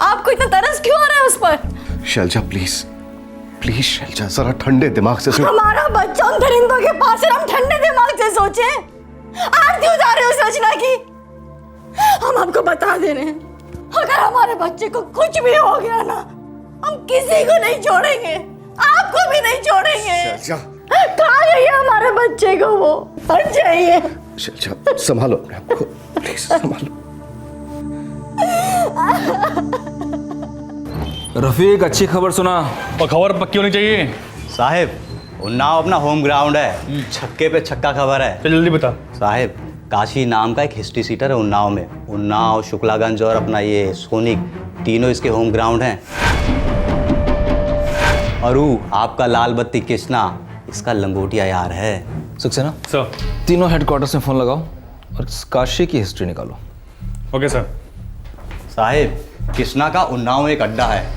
आपको इतना तरस क्यों आ रहा है उस पर? शैलजा प्लीज शैलजा, जरा ठंडे दिमाग से सोच। हमारा बच्चा उन दरिंदों के पास है, हम ठंडे दिमाग से सोचे। आरती उतार रहे हो उस रचना की। हम आपको बता दे रहे हैं, अगर हमारे बच्चे को कुछ भी हो गया ना, हम किसी को नहीं छोड़ेंगे, आपको भी नहीं छोड़ेंगे। कहाँ गई है हमारे बच्चे को? वो हट जाइए। शैलजा संभालो अपने आप को, प्लीज संभालो। रफीक, अच्छी खबर सुना। और खबर पक्की होनी चाहिए साहिब। उन्नाव अपना होम ग्राउंड है, छक्के पे छक्का खबर है। तो जल्दी बता साहिब, काशी नाम का एक हिस्ट्री सीटर है उन्नाव में। उन्नाव, शुक्लागंज और अपना ये सोनिक, तीनों इसके होम ग्राउंड हैं। और आपका लाल बत्ती कृष्णा इसका लंगोटिया यार है। सक्सेना सर, तीनों हेडक्वार्टर्स में फोन लगाओ और काशी की हिस्ट्री निकालो। Okay sir. साहिब, कृष्णा का उन्नाव में एक अड्डा है,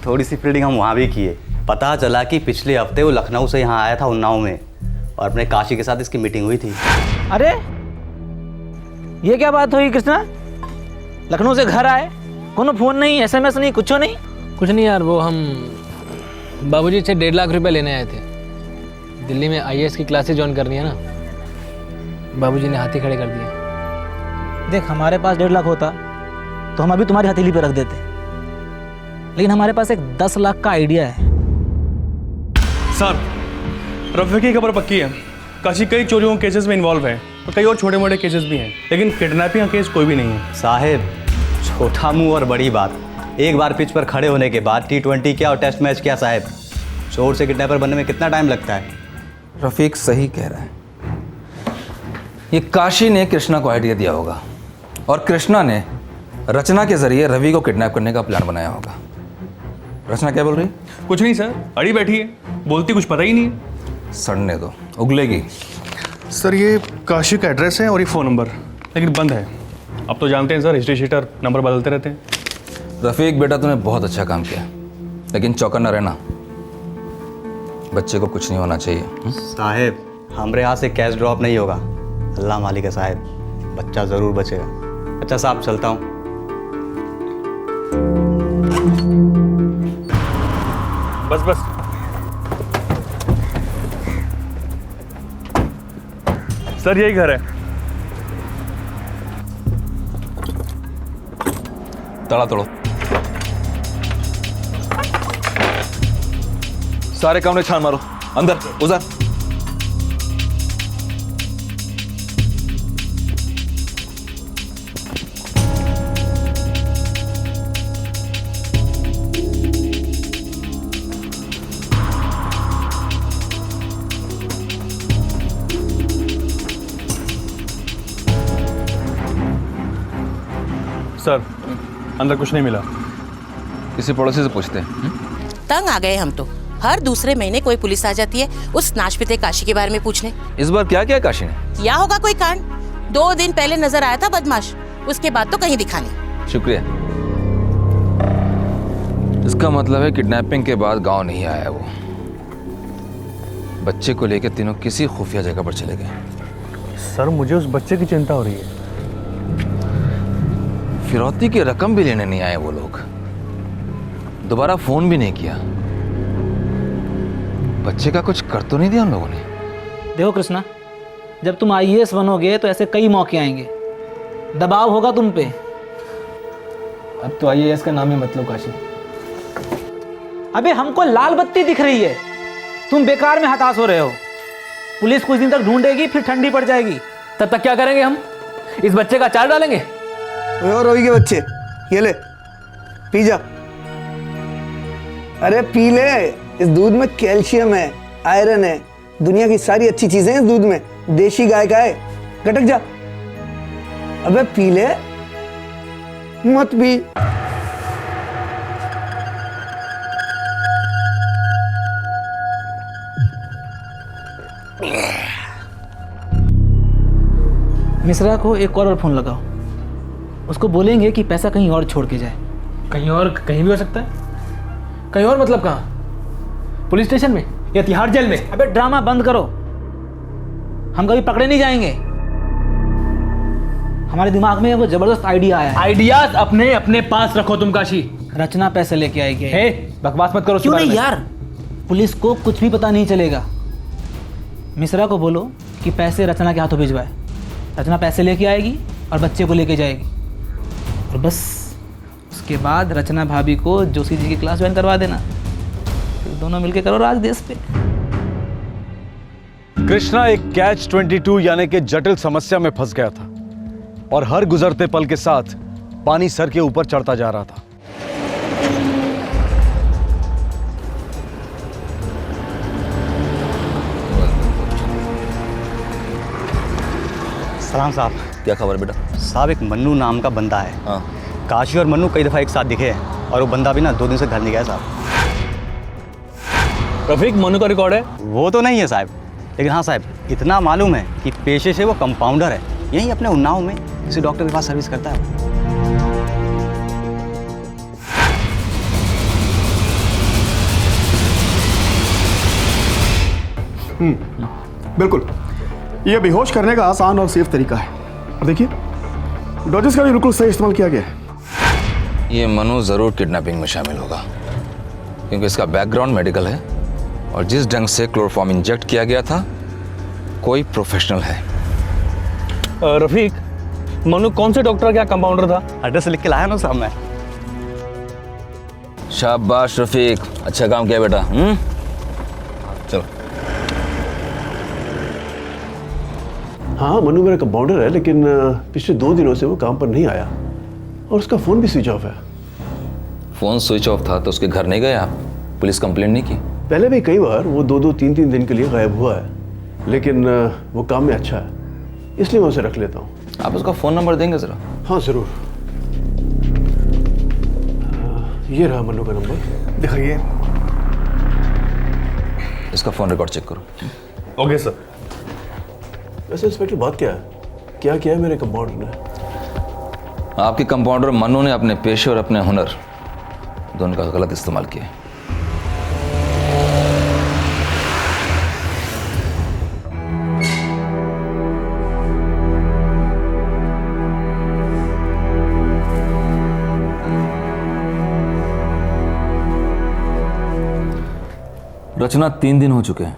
थोड़ी सी फील्डिंग हम वहाँ भी किए, पता चला कि पिछले हफ्ते वो लखनऊ से यहाँ आया था उन्नाव में और अपने काशी के साथ इसकी मीटिंग हुई थी। अरे ये क्या बात हुई कृष्णा? लखनऊ से घर आए, कोनो फोन नहीं, SMS नहीं, कुछ नहीं? कुछ नहीं यार, वो हम बाबूजी से 1.5 लाख रुपए लेने आए थे। दिल्ली में IAS की क्लासेस ज्वाइन करनी है ना, बाबूजी ने हाथी खड़े कर दिए। देख, हमारे पास 1.5 लाख होता तो हम अभी तुम्हारी हथेली पे रख देते, लेकिन हमारे पास एक 10 लाख का आइडिया है। सर, रफी की खबर पक्की है। काशी कई चोरियों के केसेस में इन्वॉल्व है और कई और छोटे मोटे केसेस भी हैं, लेकिन किडनैपिंग का केस कोई भी नहीं है। साहेब, छोटा मुंह और बड़ी बात। एक बार पिच पर खड़े होने के बाद T20 क्या और टेस्ट मैच क्या साहेब, चोर से किडनैपर बनने में कितना टाइम लगता है? रफीक सही कह रहा है। ये काशी ने कृष्णा को आइडिया दिया होगा और कृष्णा ने रचना के जरिए रवि को किडनैप करने का प्लान बनाया होगा। रचना क्या बोल रही? कुछ नहीं सर, अड़ी बैठी है, बोलती कुछ पता ही नहीं है। सड़ने दो, उगलेगी। सर, ये काशी का एड्रेस है और ये फ़ोन नंबर, लेकिन बंद है। अब तो जानते हैं सर, हिस्ट्री शीटर नंबर बदलते रहते हैं। रफीक बेटा, तूने बहुत अच्छा काम किया, लेकिन चौकन्ना रहना, बच्चे को कुछ नहीं होना चाहिए। साहेब, हमारे यहाँ से कैश ड्रॉप नहीं होगा, अल्लाह मालिक है साहेब, बच्चा ज़रूर बचेगा। अच्छा साहब, चलता हूँ। बस बस। सर, यही घर है। तड़ा तोड़ो, सारे कमरे छान मारो, अंदर उधर। सर, अंदर कुछ नहीं मिला। किसी पड़ोसी से पूछते हैं। तंग आ गए हम तो। हर दूसरे महीने कोई पुलिस आ जाती है उस नाशपिते काशी के बारे में पूछने। इस बार क्या किया काशी ने? किया होगा कोई कांड। 2 दिन पहले नजर आया था बदमाश, उसके बाद तो कहीं दिखा नहीं। शुक्रिया। इसका मतलब है किडनैपिंग के बाद गांव नहीं आया वो। बच्चे को लेकर तीनों किसी खुफिया जगह पर चले गए। सर, मुझे उस बच्चे की चिंता हो रही है। फिरौती की रकम भी लेने नहीं आए वो लोग, दोबारा फोन भी नहीं किया। बच्चे का कुछ कर तो नहीं दिया उन लोगों ने? देखो कृष्णा, जब तुम IAS बनोगे तो ऐसे कई मौके आएंगे, दबाव होगा तुम पे। अब तो IAS का नाम ही मत लो काशी। अबे हमको लाल बत्ती दिख रही है, तुम बेकार में हताश हो रहे हो। पुलिस कुछ दिन तक ढूंढेगी, फिर ठंडी पड़ जाएगी। तब तक क्या करेंगे हम? इस बच्चे का चार डालेंगे। रवि के बच्चे, ये ले, पी जा। अरे पी ले, इस दूध में कैल्शियम है, आयरन है, दुनिया की सारी अच्छी चीजें हैं इस दूध में। देशी गाय का है, गटक जा। अबे पी ले, मत पी। मिश्रा को एक और फोन लगाओ, उसको बोलेंगे कि पैसा कहीं और छोड़ के जाए। कहीं और कहीं भी हो सकता है? कहीं और मतलब कहाँ? पुलिस स्टेशन में या तिहाड़ जेल में? अबे ड्रामा बंद करो, हम कभी पकड़े नहीं जाएंगे। हमारे दिमाग में वो जबरदस्त आइडिया आया है। आइडियाज अपने अपने पास रखो तुम काशी। रचना पैसे लेके आएगी। हे, बकवास मत करो। क्यों नहीं यार, पुलिस को कुछ भी पता नहीं चलेगा। मिश्रा को बोलो कि पैसे रचना के हाथों भिजवाए। रचना पैसे लेके आएगी और बच्चे को लेके जाएगी, और बस उसके बाद रचना भाभी को जोशी जी की क्लास ज्वाइन करवा देना, फिर दोनों मिलके करो राज देश पे। कृष्णा एक Catch-22 यानी कि जटिल समस्या में फंस गया था और हर गुजरते पल के साथ पानी सर के ऊपर चढ़ता जा रहा था। सलाम साहब। क्या खबर बेटा? साहब, एक मन्नू नाम का बंदा है। हाँ। काशी और मन्नू कई दफ़ा एक साथ दिखे हैं और वो बंदा भी ना 2 दिन से घर नहीं गया साहब। रफीक, मन्नू का रिकॉर्ड है? वो तो नहीं है साहब, लेकिन हाँ साहब, इतना मालूम है कि पेशे से वो कंपाउंडर है। यहीं अपने उन्नाव में किसी डॉक्टर के पास सर्विस करता है। बिल्कुल, ये बेहोश करने का आसान और सेफ तरीका है। और देखिए, डोजेस का भी बिल्कुल सही इस्तेमाल किया गया है। ये मनु ज़रूर किडनैपिंग में शामिल होगा, क्योंकि इसका बैकग्राउंड मेडिकल है और जिस ढंग से क्लोरोफॉर्म इंजेक्ट किया गया था, कोई प्रोफेशनल है। रफीक, मनु कौन से डॉक्टर का कंपाउंडर था? एड्रेस लिख के लाया ना साहब मैं। शाबाश रफीक, अच्छा काम किया बेटा। चलो। हाँ, मनु मेरा कंपाउंडर है, लेकिन पिछले 2 दिनों से वो काम पर नहीं आया और उसका फ़ोन भी स्विच ऑफ है। फ़ोन स्विच ऑफ था तो उसके घर नहीं गए आप? पुलिस कंप्लेंट नहीं की? पहले भी कई बार वो 2-2, 3-3 दिन के लिए गायब हुआ है, लेकिन वो काम में अच्छा है, इसलिए मैं उसे रख लेता हूँ। आप उसका फ़ोन नंबर देंगे ज़रा? हाँ ज़रूर। ये रहा मनु का नंबर, दिखाइए। इसका फ़ोन रिकॉर्ड चेक करो। Okay sir. वैसे इंस्पेक्टर बात क्या है? क्या किया है मेरे कंपाउंडर ने? आपके कंपाउंडर मनु ने अपने पेशे और अपने हुनर दोनों का गलत इस्तेमाल किया। रचना 3 दिन हो चुके हैं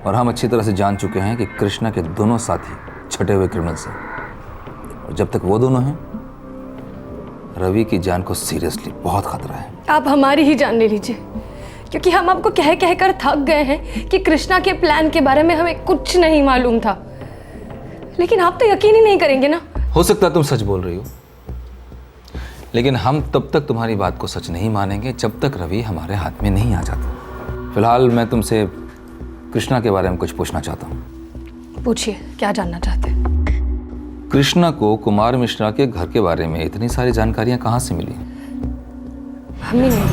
और हम अच्छी तरह से जान चुके हैं कि कृष्णा के दोनों साथी छटे हुए क्रिमिनल्स हैं, और जब तक वो दोनों हैं, रवि की जान को सीरियसली बहुत खतरा है। आप हमारी ही जान ले लीजिए, क्योंकि हम आपको कह कह कर थक गए हैं कि कृष्णा के प्लान के बारे में हमें कुछ नहीं मालूम था, लेकिन आप तो यकीन ही नहीं करेंगे ना। हो सकता है तुम सच बोल रही हो, लेकिन हम तब तक तुम्हारी बात को सच नहीं मानेंगे जब तक रवि हमारे हाथ में नहीं आ जाता। फिलहाल मैं तुमसे कृष्णा के बारे में कुछ पूछना चाहता हूँ। पूछिए, क्या जानना चाहते हैं? कृष्णा को कुमार मिश्रा के घर के बारे में इतनी सारी जानकारियां कहाँ से मिली? हमें नहीं।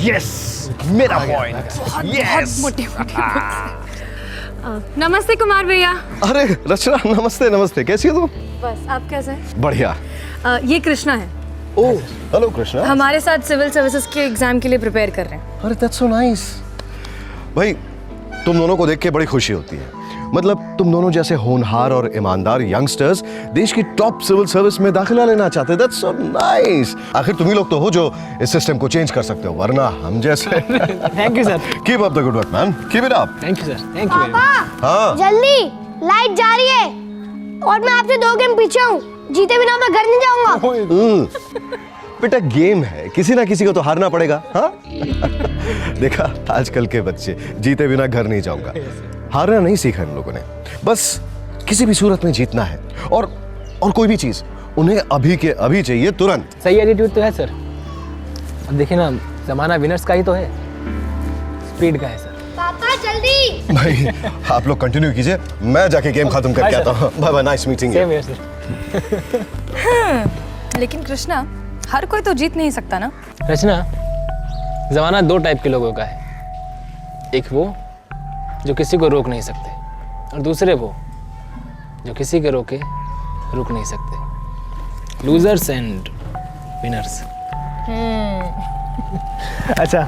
यस, मेरा पॉइंट। यस। नमस्ते कुमार भैया। अरे रचना, नमस्ते नमस्ते, कैसी हो तुम? बस, आप कैसे हैं? बढ़िया। ये कृष्णा है। ओह, हेलो कृष्णा। हमारे साथ सिविल सर्विसेज के एग्जाम के लिए प्रिपेयर कर रहे हैं। अरे दैट्स सो नाइस। भाई, तुम दोनों को देख के बड़ी खुशी होती है। मतलब तुम दोनों जैसे होनहार और ईमानदार यंगस्टर्स देश की टॉप सिविल सर्विस में दाखिला लेना चाहते हैं। That's so nice. आखिर तुम ही लोग तो हो जो इस सिस्टम को चेंज कर सकते हो, वरना हम जैसे। Thank you sir. Keep up the good work man, keep it up. Thank you sir, thank you. पापा, हाँ जल्दी, लाइट जा रही है और मैं आपसे 2 गेम पीछे हूँ। जीते बिना मैं घर नहीं जाऊंगा। बेटा, गेम है, किसी ना किसी को तो हारना पड़ेगा। हाँ देखा, आजकल के बच्चे जीते बिना घर नहीं जाऊंगा। हारना नहीं सीखा इन लोगों ने, बस किसी भी सूरत में जीतना है। और कोई भी चीज उन्हें अभी के अभी चाहिए, तुरंत। सही एटीट्यूड तो है सर। अब देखिए ना, जमाना विनर्स का ही तो है, स्पीड का है सर। पापा जल्दी। भाई, आप लोग कंटिन्यू कीजिए, मैं जाके गेम खत्म करके आता हूँ। Bye bye, nice meeting you. Same here sir. लेकिन कृष्णा, हर कोई तो जीत नहीं सकता ना। रचना, जमाना 2 टाइप के लोगों का है। एक वो जो किसी को रोक नहीं सकते, और दूसरे वो जो किसी के रोके रुक नहीं सकते। Losers and winners. अच्छा,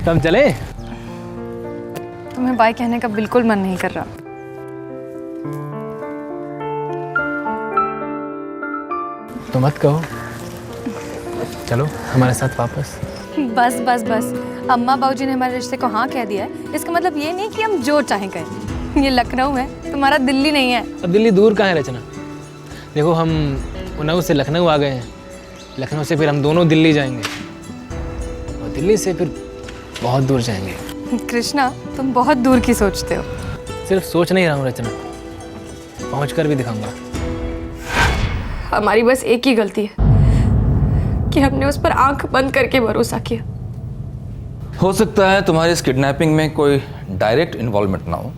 तो हम चले? तुम्हें बाय कहने का बिल्कुल मन नहीं कर रहा। तो मत कहो, चलो हमारे साथ वापस। बस बस बस, अम्मा बाबूजी ने हमारे रिश्ते को हाँ कह दिया है। इसका मतलब ये नहीं कि हम जो चाहें करें। ये लखनऊ है, तुम्हारा दिल्ली नहीं है। अब दिल्ली दूर कहाँ है रचना? देखो, हम उन्नाव से लखनऊ आ गए हैं, लखनऊ से फिर हम दोनों दिल्ली जाएंगे, और दिल्ली से फिर बहुत दूर जाएंगे। कृष्णा, तुम बहुत दूर की सोचते हो। सिर्फ सोच नहीं रहा हूँ रचना, पहुँच कर भी दिखाऊंगा। हमारी बस एक ही गलती है कि हमने उस पर आंख बंद करके भरोसा किया। हो सकता है तुम्हारी इस किडनैपिंग में कोई डायरेक्ट इन्वॉल्वमेंट ना हो,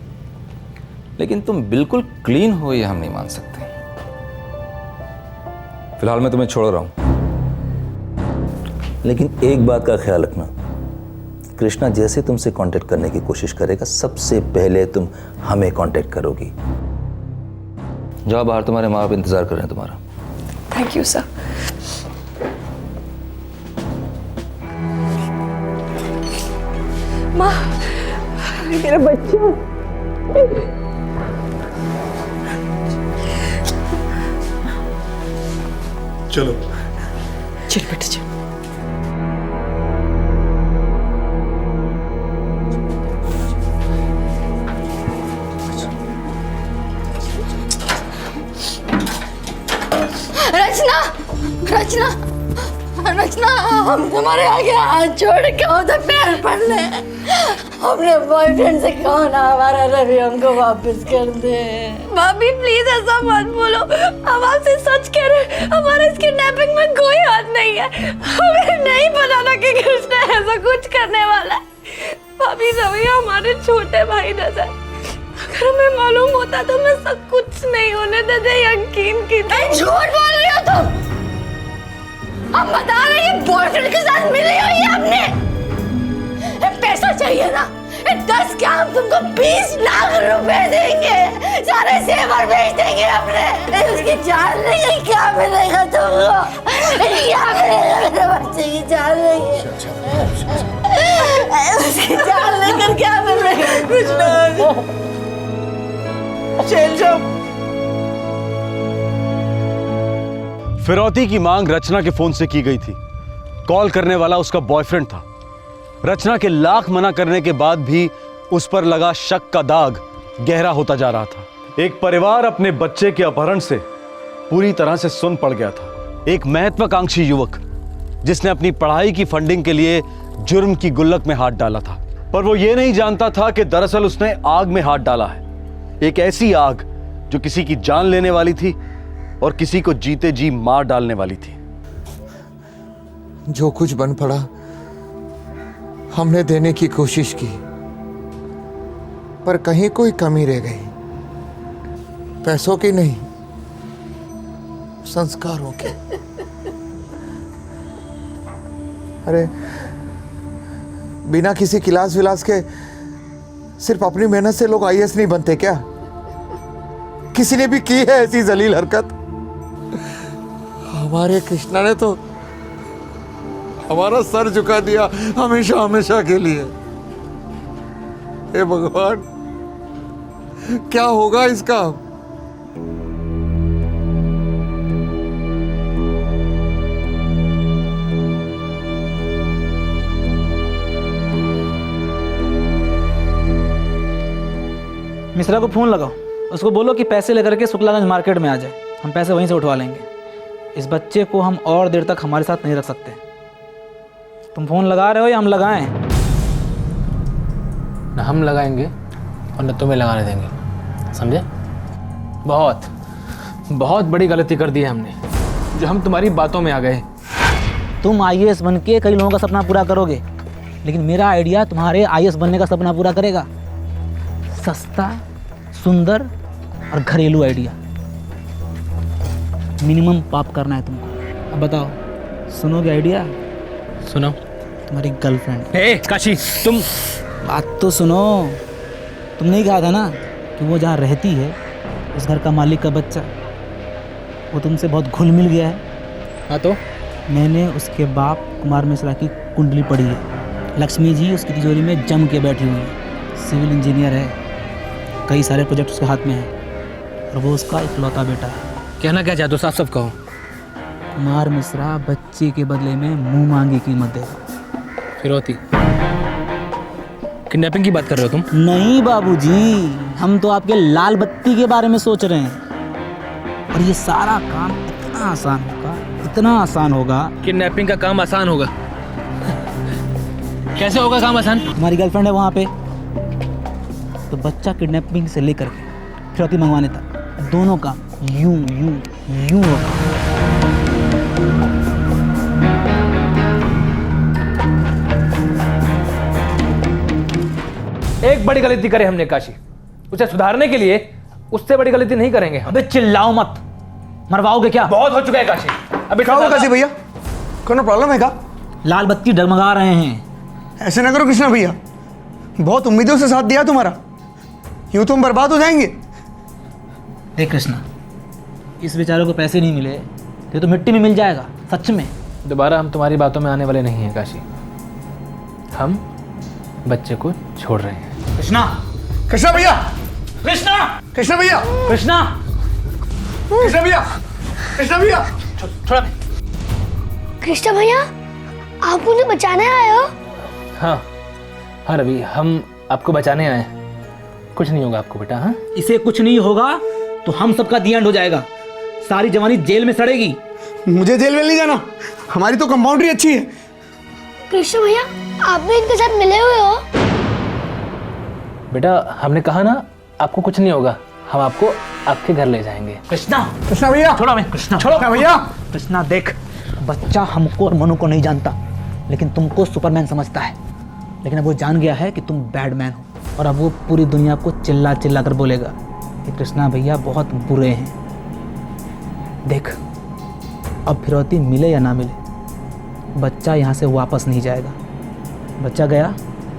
लेकिन तुम बिल्कुल क्लीन हो ये हम नहीं मान सकते। फिलहाल मैं तुम्हें छोड़ रहा हूं, लेकिन एक बात का ख्याल रखना, कृष्णा जैसे तुमसे कांटेक्ट करने की कोशिश करेगा, सबसे पहले तुम हमें कांटेक्ट करोगी। जाओ बाहर, तुम्हारे माँ बाप इंतजार कर रहे हैं तुम्हारा। Thank you sir. माँ, मेरा बच्चा। चलो चल बेटा चल। रचना, रचना, रचना, हम तुम्हारे आगे हाथ जोड़ के उधर पैर पड़ ले। अपने बॉयफ्रेंड से कहो ना हमारा रवि हमको वापस कर दे। भाभी प्लीज ऐसा मत बोलो, हम आपसे सच कह रहे, हमारे इस किडनैपिंग में कोई हाथ नहीं है। हमें नहीं पता था कि कृष्णा ऐसा कुछ करने वाला है। भाभी रवि हमारे छोटे भाई जैसा, अगर हमें मालूम होता तो मैं सब कुछ नहीं होने देते। यकीन कीजिए। झूठ बोल रही हो तुम। हम बता रहे हैं बॉयफ्रेंड के साथ मिली हुई है आपने। पैसा चाहिए ना, 10 क्या हम तुमको 20 लाख रुपए देंगे। सारे सेवर बेच देंगे अपने। उसकी जान लेंगे, क्या मिलेगा तुमको? क्या मिलेगा? मेरे बच्चे की जान लेंगे। उसकी जान लेकर क्या मिलेगा? कुछ नहीं। शैलजा, फिरौती की मांग रचना के फोन से की गई थी। कॉल करने वाला उसका बॉयफ्रेंड था। रचना के लाख मना करने के बाद भी उस पर लगा शक का दाग गहरा होता जा रहा था। एक परिवार अपने बच्चे के अपहरण से पूरी तरह से सुन्न पड़ गया था। एक महत्वाकांक्षी युवक जिसने अपनी पढ़ाई की फंडिंग के लिए जुर्म की गुल्लक में हाथ डाला था, पर वो ये नहीं जानता था कि दरअसल उसने आग में हाथ डाला है। एक ऐसी आग जो किसी की जान लेने वाली थी और किसी को जीते जी मार डालने वाली थी। जो कुछ बन पड़ा हमने देने की कोशिश की, पर कहीं कोई कमी रह गई। पैसों की नहीं, संस्कारों की। अरे बिना किसी क्लास विलास के सिर्फ अपनी मेहनत से लोग आईएएस नहीं बनते क्या? किसी ने भी की है ऐसी जलील हरकत? हमारे कृष्णा ने तो हमारा सर झुका दिया हमेशा हमेशा के लिए। हे भगवान, क्या होगा इसका? मिश्रा को फोन लगाओ, उसको बोलो कि पैसे लेकर के शुक्लागंज मार्केट में आ जाए। हम पैसे वहीं से उठवा लेंगे। इस बच्चे को हम और देर तक हमारे साथ नहीं रख सकते। तुम फोन लगा रहे हो या हम लगाएं? ना हम लगाएंगे और न तुम्हें लगाने देंगे, समझे? बहुत बहुत बड़ी गलती कर दी है हमने, जो हम तुम्हारी बातों में आ गए। तुम आईएएस बन के कई लोगों का सपना पूरा करोगे, लेकिन मेरा आइडिया तुम्हारे आईएएस बनने का सपना पूरा करेगा। सस्ता, सुंदर और घरेलू आइडिया। मिनिमम पाप करना है तुमको। अब बताओ, सुनोगे आइडिया? सुनो। तुम्हारी गर्लफ्रेंड। हे काशी, तुम बात तो सुनो। तुमने ही कहा था ना कि वो जहाँ रहती है उस घर का मालिक का बच्चा, वो तुमसे बहुत घुल मिल गया है। हाँ तो मैंने उसके बाप कुमार मिश्रा की कुंडली पढ़ी है। लक्ष्मी जी उसकी तिजोरी में जम के बैठी हुई है। सिविल इंजीनियर है, कई सारे प्रोजेक्ट उसके हाथ में हैं, और वो उसका इकलौता बेटा है। कहना क्या चाहते हो? साफ साफ कहो। कुमार मिश्रा बच्चे के बदले में मुंह मांगी कीमत देगा। फिरौती, किडनैपिंग की बात कर रहे हो तुम? नहीं बाबूजी, हम तो आपके लाल बत्ती के बारे में सोच रहे हैं। और ये सारा काम इतना आसान होगा, इतना आसान होगा। किडनैपिंग का काम आसान होगा? कैसे होगा काम आसान? हमारी गर्लफ्रेंड है वहाँ पे, तो बच्चा किडनैपिंग से लेकर के फिरौती मंगवाने तक दोनों काम यूं यूं यूं होगा। एक बड़ी गलती करे हमने काशी, उसे सुधारने के लिए उससे बड़ी गलती नहीं करेंगे। अबे चिल्लाओ मत, मरवाओगे क्या? बहुत हो चुका है काशी। अबे क्या हुआ काशी भैया? कोनो प्रॉब्लम है क्या? लाल बत्ती डगमगा रहे हैं। ऐसे ना करो कृष्णा भैया, बहुत उम्मीदों से साथ दिया तुम्हारा, यूं तुम बर्बाद हो जाएंगे। देख कृष्णा, इस बेचारे को पैसे नहीं मिले तो मिट्टी में मिल जाएगा। सच में दोबारा हम तुम्हारी बातों में आने वाले नहीं हैं काशी। हम बच्चे को छोड़ रहे हैं। कृष्णा, कृष्णा भैया, कृष्णा, कृष्णा भैया, कृष्णा, कृष्णा भैया, कृष्णा भैया, थोड़ा। कृष्णा भैया, आप मुझे बचाने आए हो? हाँ हाँ रवि, हम आपको बचाने आए हैं। कुछ नहीं होगा आपको बेटा। हाँ, इसे कुछ नहीं होगा तो हम सबका दी एंड हो जाएगा। सारी जवानी जेल में सड़ेगी। मुझे जेल में नहीं जाना, हमारी तो कंपाउंड्री अच्छी है। कृष्णा भैया, आप भी इनके साथ मिले हुए हो? बेटा हमने कहा ना आपको कुछ नहीं होगा, हम आपको आपके घर ले जाएंगे। कृष्णा, कृष्णा भैया, छोड़ो मैं। कृष्णा, छोड़ो भैया। कृष्णा देख, बच्चा हमको और मनु को नहीं जानता, लेकिन तुमको सुपरमैन समझता है। लेकिन अब वो जान गया है कि तुम बैडमैन हो, और अब वो पूरी दुनिया को चिल्ला चिल्ला कर बोलेगा कि कृष्णा भैया बहुत बुरे हैं। देख, अब फिरौती मिले या ना मिले, बच्चा यहाँ से वापस नहीं जाएगा। बच्चा गया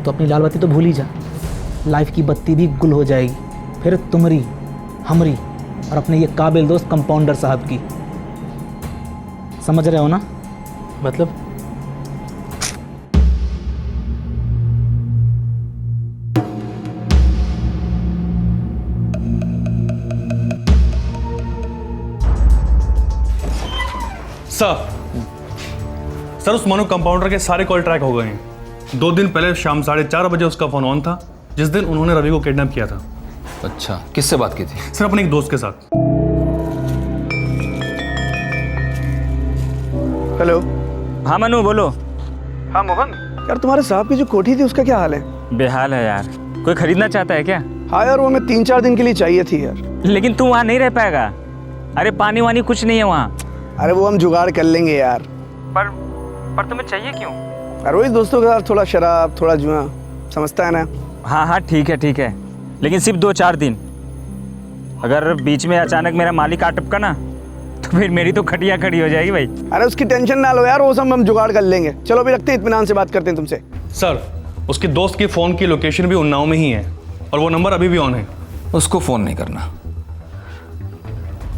तो अपनी लाल बत्ती तो भूल ही जा, लाइफ की बत्ती भी गुल हो जाएगी। फिर तुम्हारी, हमरी और अपने ये काबिल दोस्त कंपाउंडर साहब की। समझ रहे हो ना? मतलब सर उस मनु कंपाउंडर के सारे कॉल ट्रैक हो गए हैं। 2 दिन पहले शाम 4:30 बजे उसका फोन ऑन था, जिस दिन उन्होंने रवि को किडनैप किया था। अच्छा, किससे बात की थी? सर अपने एक दोस्त के साथ। हेलो। हाँ मनु बोलो। हाँ मोहन, यार तुम्हारे साहब की जो कोठी थी उसका क्या हाल है? बेहाल है यार। कोई खरीदना चाहता है क्या? हाँ यार, वो हमें 3-4 दिन के लिए चाहिए थी यार। लेकिन तू वहाँ नहीं रह पाएगा। अरे पानी वानी कुछ नहीं है वहाँ। अरे वो हम जुगाड़ कर लेंगे यार। पर तुम्हें चाहिए क्यों? अरे वही दोस्तों के साथ थोड़ा शराब, थोड़ा जुआ, समझता है ना? हाँ हाँ ठीक है, लेकिन सिर्फ 2-4 दिन। अगर बीच में अचानक मेरा मालिक आ टपका ना, तो फिर मेरी तो खटिया खड़ी हो जाएगी भाई। अरे उसकी टेंशन ना लो यार, वो सब हम जुगाड़ कर लेंगे। चलो अभी रखते हैं, इत्मीनान से बात करते हैं तुमसे। सर उसके दोस्त की फोन की लोकेशन भी उन्नाव में ही है, और वो नंबर अभी भी ऑन है। उसको फोन नहीं करना,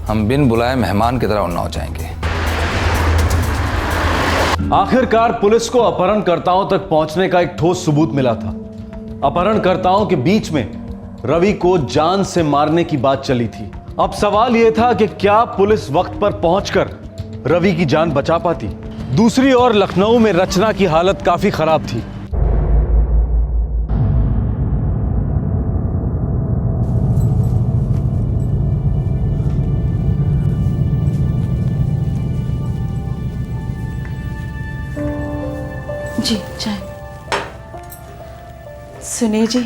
हम बिन बुलाए मेहमान की तरह उन्नाव जाएंगे। आखिरकार पुलिस को अपहरणकर्ताओं तक पहुंचने का एक ठोस सबूत मिला था। अपहरणकर्ताओं के बीच में रवि को जान से मारने की बात चली थी। अब सवाल यह था कि क्या पुलिस वक्त पर पहुंचकर रवि की जान बचा पाती। दूसरी ओर लखनऊ में रचना की हालत काफी खराब थी। जी चाय। सुनिए जी,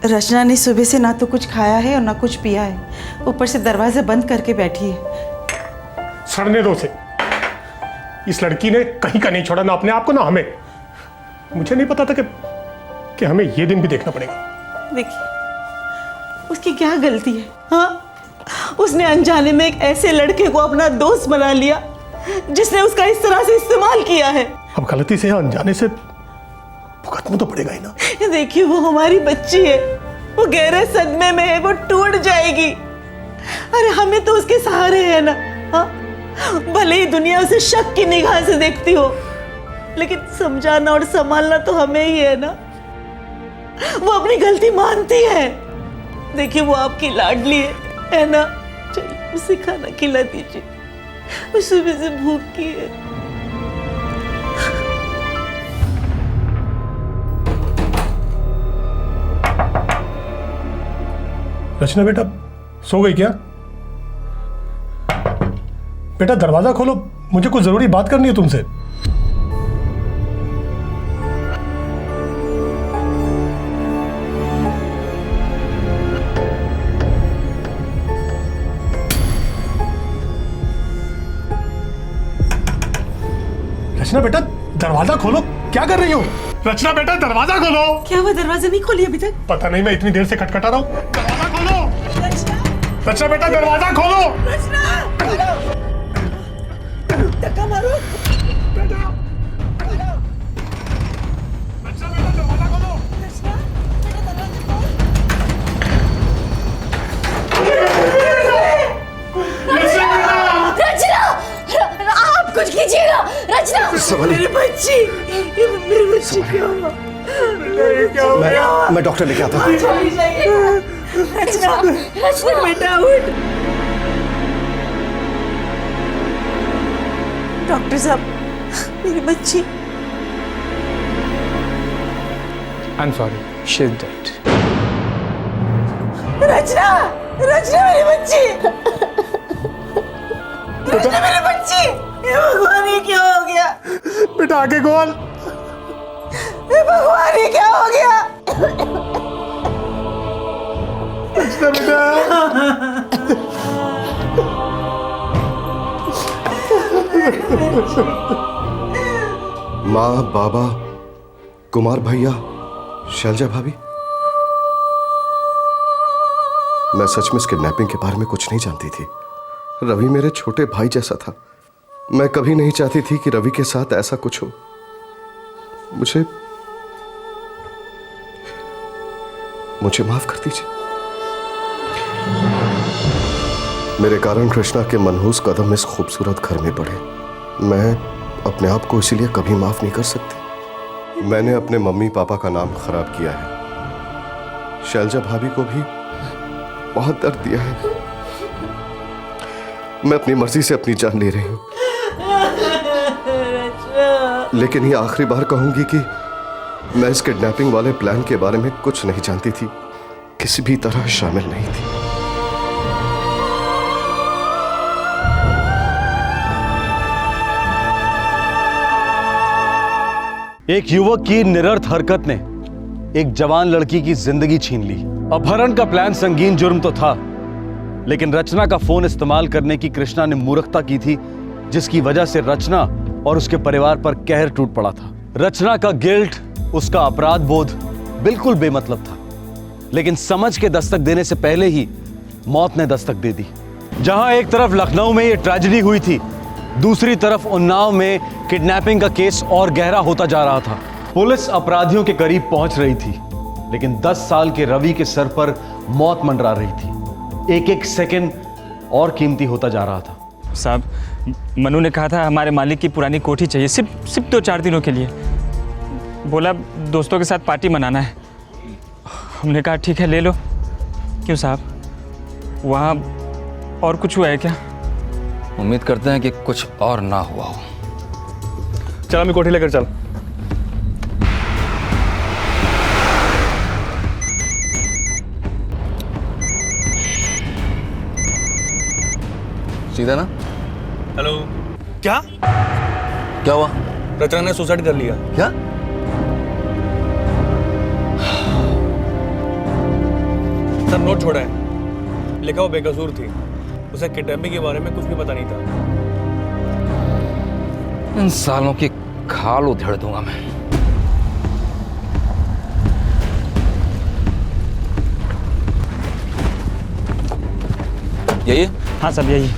रचना ने सुबह से ना तो कुछ खाया है और ना कुछ पिया है, ऊपर से दरवाजे बंद करके बैठी है। सड़ने दो उसे। इस लड़की ने कहीं का नहीं छोड़ा, ना अपने आप को ना हमें। मुझे नहीं पता था कि हमें ये दिन भी देखना पड़ेगा। देखिए उसकी क्या गलती है? हाँ, उसने अनजाने में एक ऐसे लड़के को अपना दोस्त बना लिया जिसने उसका इस तरह से इस्तेमाल किया है। अब गलती से अनजाने से भुगतना तो पड़ेगा ही ना। देखिए वो हमारी बच्ची है, वो गहरे सदमे में है, वो टूट जाएगी। अरे हमें तो उसके सहारे है ना। हाँ, भले ही दुनिया उसे शक की निगाह से देखती हो, लेकिन समझाना और संभालना तो हमें ही है ना। वो अपनी गलती मानती है। देखिए वो आपकी लाडली है ना। चलिए उसे खाना खिला दीजिए, वो सुबह से भूखी है। रचना बेटा सो गई क्या? बेटा दरवाजा खोलो, मुझे कुछ जरूरी बात करनी है तुमसे। रचना बेटा दरवाजा खोलो, क्या कर रही हो? रचना बेटा दरवाजा खोलो। क्या वो दरवाजा नहीं खोली अभी तक? पता नहीं, मैं इतनी देर से खटखटा रहा हूँ। दरवाजा खोलो। रचना बेटा दरवाजा खोलो। धक्का मारो। रचना, आप कुछ कीजिएगा। रचना, मेरी बच्ची। मेरे बच्चे क्या हुआ? मैं डॉक्टर लेके आता हूँ। चली जाइए। रचना, रचना बेटा उठ। डॉक्टर साहब, मेरी बच्ची। I am sorry, she is dead. Rachna, Rachna मेरी बच्ची। रचना मेरी बच्ची। हे भगवान, ये क्या हो गया? बेटा आगे खोल। हे भगवान, ये क्या हो गया? रचना बेटा। माँ, बाबा, कुमार भैया, शैलजा भाभी, मैं सच में इस किडनैपिंग के बारे में कुछ नहीं जानती थी। रवि मेरे छोटे भाई जैसा था। मैं कभी नहीं चाहती थी कि रवि के साथ ऐसा कुछ हो। मुझे माफ कर दीजिए। मेरे कारण कृष्णा के मनहूस कदम इस खूबसूरत घर में पड़े। मैं अपने आप को इसीलिए कभी माफ नहीं कर सकती। मैंने अपने मम्मी पापा का नाम खराब किया है। शैलजा भाभी को भी बहुत दर्द दिया है। मैं अपनी मर्जी से अपनी जान ले रही हूं, लेकिन ये आखिरी बार कहूंगी कि मैं इस किडनैपिंग वाले प्लान के बारे में कुछ नहीं जानती थी, किसी भी तरह शामिल नहीं थी। एक युवक की निरर्थ हरकत ने एक जवान लड़की की जिंदगी छीन ली। अपहरण का प्लान संगीन जुर्म तो था, लेकिन रचना का फोन इस्तेमाल करने की कृष्णा ने मूर्खता की थी, जिसकी वजह से रचना और उसके परिवार पर कहर टूट पड़ा था। रचना का गिल्ट, उसका अपराध बोध बिल्कुल बेमतलब था, लेकिन समझ के दस्तक देने से पहले ही मौत ने दस्तक दे दी। जहां एक तरफ लखनऊ में यह ट्रेजेडी हुई थी, दूसरी तरफ उन्नाव में किडनैपिंग का केस और गहरा होता जा रहा था। पुलिस अपराधियों के करीब पहुंच रही थी, लेकिन 10 साल के रवि के सर पर मौत मंडरा रही थी। एक एक सेकंड और कीमती होता जा रहा था। साहब, मनु ने कहा था हमारे मालिक की पुरानी कोठी चाहिए, सिर्फ 2-4 दिनों के लिए। बोला दोस्तों के साथ पार्टी मनाना है। हमने कहा ठीक है ले लो। क्यों साहब, वहाँ और कुछ हुआ है क्या? उम्मीद करते हैं कि कुछ और ना हुआ हो। चल हमें कोठी लेकर चल। सीधा ना? हेलो। क्या हुआ? रचना ने सुसाइड कर लिया। क्या? सर नोट छोड़ा है, लिखा वो बेकसूर थी, उसे किडनैपिंग के बारे में कुछ भी पता नहीं था। इन सालों की खाल उधेड़ दूंगा मैं। यही? हाँ सब यही।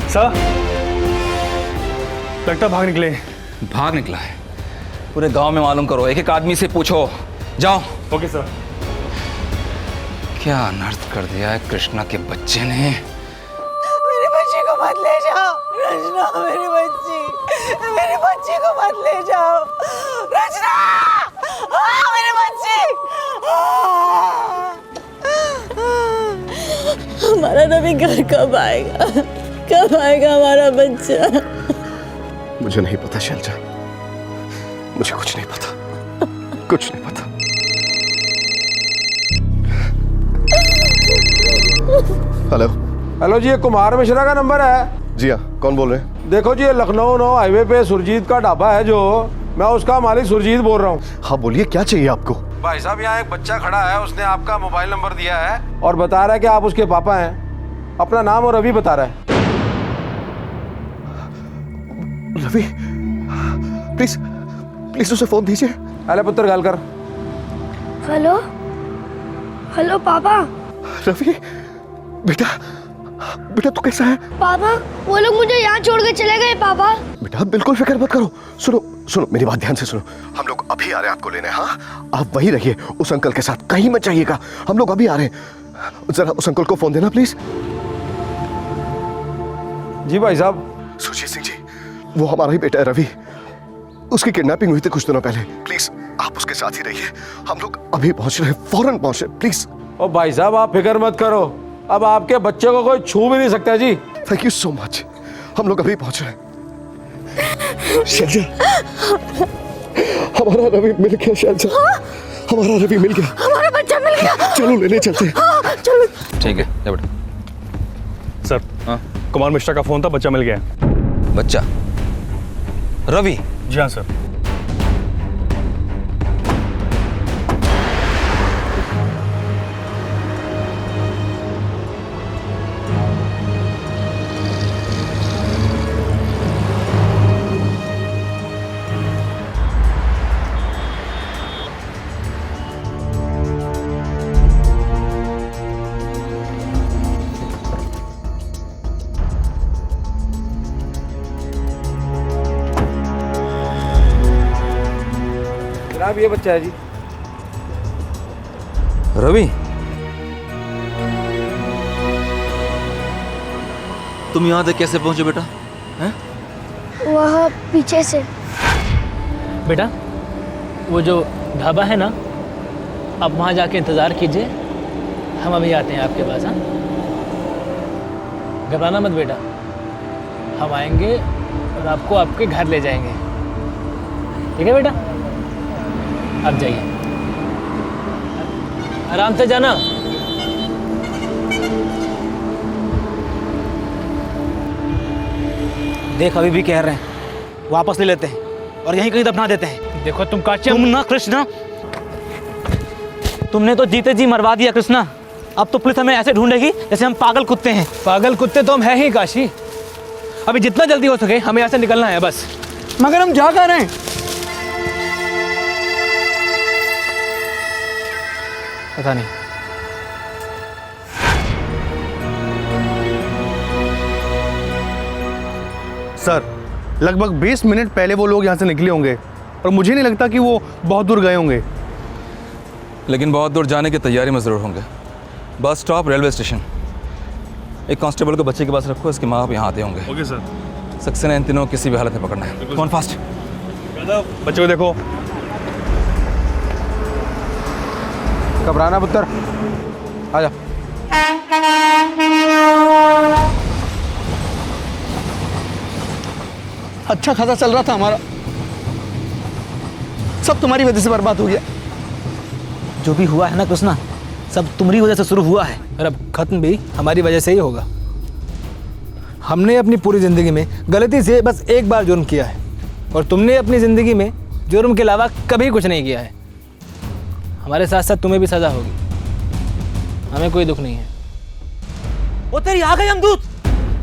सर, लगता भाग निकले। भाग निकला है? पूरे गांव में मालूम करो, एक एक आदमी से पूछो। जाओ। Okay sir. क्या अनर्थ कर दिया है कृष्णा के बच्चे ने। मेरे बच्चे को मत ले जाओ रचना, मेरी बच्ची को मत ले जाओ रचना। मेरे बच्चे, हमारा रवि घर कब आएगा? कब आएगा हमारा बच्चा? मुझे नहीं पता शैलजा, मुझे कुछ नहीं पता, कुछ नहीं पता। हेलो जी, ये कुमार मिश्रा का नंबर है? जी हाँ, कौन बोल रहे हैं? देखो जी, ये लखनऊ 9 हाईवे पे सुरजीत का ढाबा है जो, मैं उसका मालिक सुरजीत बोल रहा हूँ। हाँ बोलिए, क्या चाहिए आपको? भाई साहब, यहाँ एक बच्चा खड़ा है, उसने आपका मोबाइल नंबर दिया है और बता रहा है कि आप उसके पापा हैं। अपना नाम और रवि बता रहा है। रवि, प्लीज प्लीज उसे फोन दीजिए। अरे पुत्र, गाल कर। हेलो हेलो पापा। रवि बेटा, बेटा तू कैसा है? पापा वो लोग मुझे यहाँ छोड़ के चले गए पापा। बेटा बिल्कुल फिक्र मत करो। सुनो सुनो मेरी बात ध्यान से सुनो, हम लोग अभी आ रहे हैं आपको लेने। हाँ आप वहीं रहिए उस अंकल के साथ, कहीं मत जाइएगा, हम लोग अभी आ रहे हैं। जरा उस अंकल को फोन देना प्लीज। जी भाई साहब। सुरजीत सिंह जी, वो हमारा ही बेटा है रवि, उसकी किडनैपिंग हुई थी कुछ दिनों पहले। प्लीज आप उसके साथ ही रहिए, हम लोग अभी पहुंच रहे हैं, फौरन पहुंच रहे, प्लीज। ओ भाई साहब आप फिक्र मत करो, अब आपके बच्चे को कोई छू भी नहीं सकता जी। थैंक यू सो मच, हम लोग अभी पहुंच रहे हैं। शैलजा, हमारा रवि मिल गया। शैलजा, हमारा रवि मिल गया, हमारा बच्चा मिल गया। चलो लेने चलते हैं। हाँ, चलो। ठीक है जा बेटा। सर हाँ कुमार मिश्रा का फोन था, बच्चा मिल गया। बच्चा? रवि? जी हाँ सर। जनाब ये बच्चा है जी। रवि तुम यहाँ तक कैसे पहुंचे बेटा? हैं? वहाँ पीछे से। बेटा वो जो ढाबा है ना, आप वहाँ जाके इंतज़ार कीजिए, हम अभी आते हैं आपके पास। हाँ घबराना मत बेटा, हम आएंगे और आपको आपके घर ले जाएंगे। ठीक है बेटा, आप जाइए, आराम से जाना। देख अभी भी कह रहे हैं, वापस ले लेते हैं और यहीं कहीं दफना देते हैं। देखो तुम काशी, तुम ना कृष्णा, तुमने तो जीते जी मरवा दिया कृष्णा। अब तो पुलिस हमें ऐसे ढूंढेगी जैसे हम पागल कुत्ते हैं। पागल कुत्ते तो हम हैं ही काशी। अभी जितना जल्दी हो सके हमें यहाँ से निकलना है बस। मगर हम जा कर रहे हैं। पता नहीं। सर लगभग 20 मिनट पहले वो लोग यहाँ से निकले होंगे और मुझे नहीं लगता कि वो बहुत दूर गए होंगे। लेकिन बहुत दूर जाने की तैयारी में ज़रूर होंगे। Bus stop, railway station. एक कांस्टेबल को बच्चे के पास रखो, इसके माँ बाप यहाँ आते होंगे। Okay sir. सक्सेना इन तीनों को किसी भी हालत में पकड़ना है। कौन फास्ट? बच्चों को देखो। घबराना पुत्र, आजा। अच्छा खासा चल रहा था हमारा, सब तुम्हारी वजह से बर्बाद हो गया। जो भी हुआ है ना कृष्णा, सब तुम्हारी वजह से शुरू हुआ है और अब खत्म भी हमारी वजह से ही होगा। हमने अपनी पूरी ज़िंदगी में गलती से बस एक बार जुर्म किया है और तुमने अपनी ज़िंदगी में जुर्म के अलावा कभी कुछ नहीं किया है। हमारे साथ साथ तुम्हें भी सज़ा होगी, हमें कोई दुख नहीं है। वो तेरी आ गई यमदूत।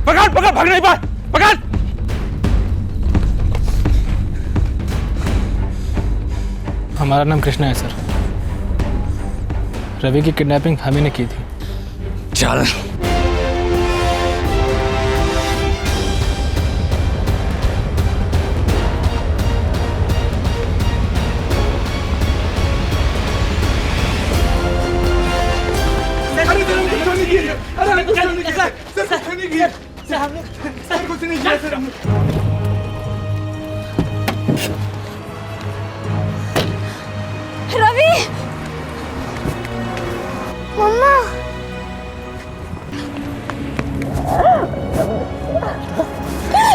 पकड़ पकड़, भाग नहीं पाए, पकड़। हमारा नाम कृष्णा है सर। रवि की किडनैपिंग हमें ने की थी। चल रवि, मम्मा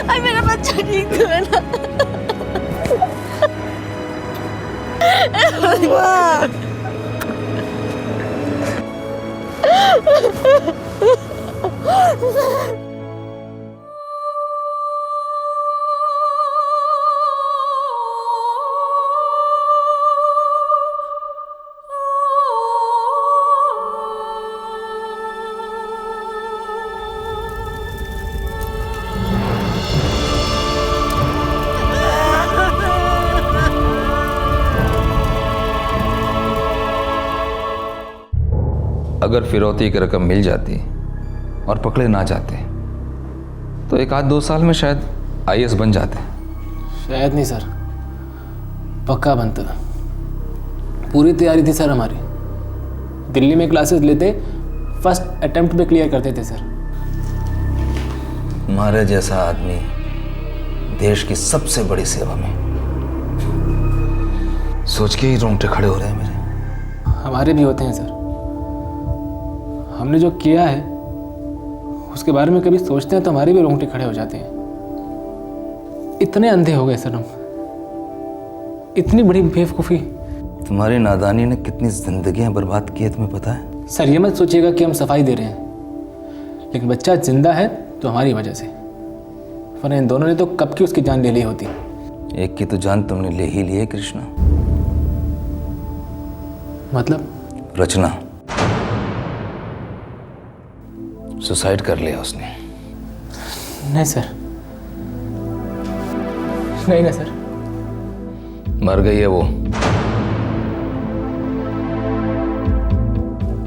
अरे मेरा बच्चा ठीक तो है ना? अगर फिरौती की रकम मिल जाती और पकड़े ना जाते तो 1-2 साल में शायद IAS बन जाते। शायद नहीं सर, पक्का बनता। पूरी तैयारी थी सर हमारी। दिल्ली में क्लासेस लेते, फर्स्ट अटेम्प्ट में क्लियर करते थे सर। तुम्हारे जैसा आदमी देश की सबसे बड़ी सेवा में, सोच के ही रोंगटे खड़े हो रहे हैं मेरे। हमारे भी होते हैं सर। हमने जो किया है उसके बारे में कभी सोचते हैं तो हमारे भी रोंगटे खड़े हो जाते हैं। इतने अंधे हो गए सर हम, इतनी बड़ी बेवकूफ़ी। तुम्हारी नादानी ने कितनी जिंदगियां बर्बाद की है तुम्हें पता है? सर ये मत सोचिएगा कि हम सफाई दे रहे हैं, लेकिन बच्चा जिंदा है तो हमारी वजह से, वरना इन दोनों ने तो कब की उसकी जान ले ली होती। एक की तो जान तुमने ले ही ली है कृष्णा। मतलब? रचना सुसाइड कर लिया उसने। नहीं सर, नहीं ना सर। मर गई है वो।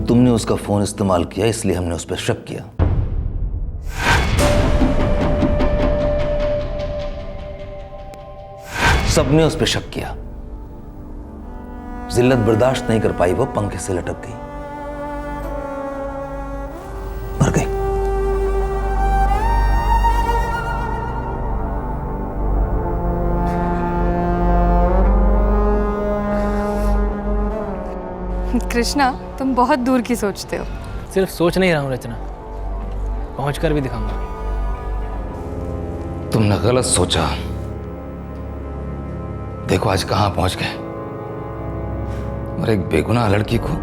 तुमने उसका फोन इस्तेमाल किया इसलिए हमने उस पर शक किया। सबने उस पर शक किया। जिल्लत बर्दाश्त नहीं कर पाई, वो पंखे से लटक गई, मर गई। कृष्णा, तुम बहुत दूर की सोचते हो। सिर्फ सोच नहीं रहा हूँ रचना, पहुंच कर भी दिखाऊंगा। तुमने गलत सोचा। देखो आज कहां पहुंच गए, और एक बेगुनाह लड़की को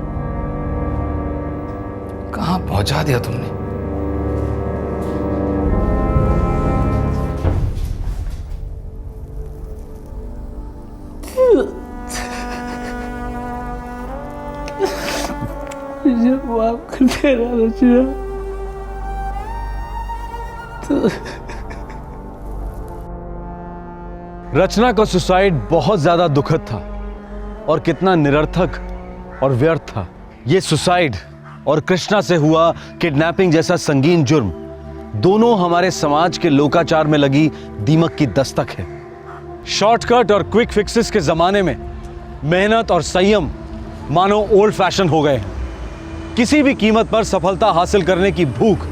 कहां पहुंचा दिया तुमने। मुझे माफ कर देना रचना। रचना का सुसाइड बहुत ज्यादा दुखद था और कितना निरर्थक और व्यर्थ था। ये सुसाइड और कृष्णा से हुआ किडनैपिंग जैसा संगीन जुर्म दोनों हमारे समाज के लोकाचार में लगी दीमक की दस्तक है। शॉर्टकट और क्विक फिक्सेस के जमाने में मेहनत और संयम मानो ओल्ड फैशन हो गए हैं। किसी भी कीमत पर सफलता हासिल करने की भूख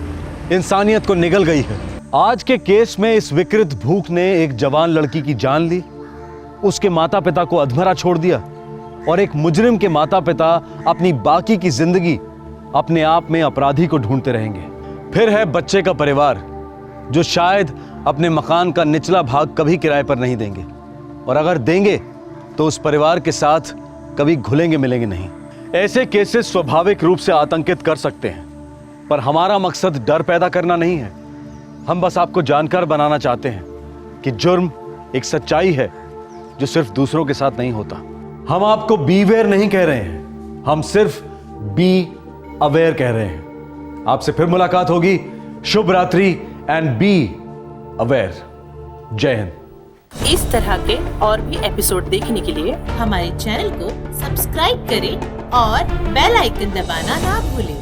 इंसानियत को निगल गई है। आज के केस में इस विकृत भूख ने एक जवान लड़की की जान ली, उसके माता पिता को अधमरा छोड़ दिया, और एक मुजरिम के माता पिता अपनी बाकी की जिंदगी अपने आप में अपराधी को ढूंढते रहेंगे। फिर है बच्चे का परिवार, जो शायद अपने मकान का निचला भाग कभी किराए पर नहीं देंगे, और अगर देंगे तो उस परिवार के साथ कभी घुलेंगे मिलेंगे नहीं। ऐसे केसेस स्वाभाविक रूप से आतंकित कर सकते हैं, पर हमारा मकसद डर पैदा करना नहीं है। हम बस आपको जानकार बनाना चाहते हैं कि जुर्म एक सच्चाई है जो सिर्फ दूसरों के साथ नहीं होता। हम आपको बीवेयर नहीं कह रहे हैं, हम सिर्फ बी अवेयर कह रहे हैं। आपसे फिर मुलाकात होगी। शुभ रात्रि एंड बी अवेयर। जय हिंद। इस तरह के और भी एपिसोड देखने के लिए हमारे चैनल को सब्सक्राइब करें और बेल आइकन दबाना ना भूलें।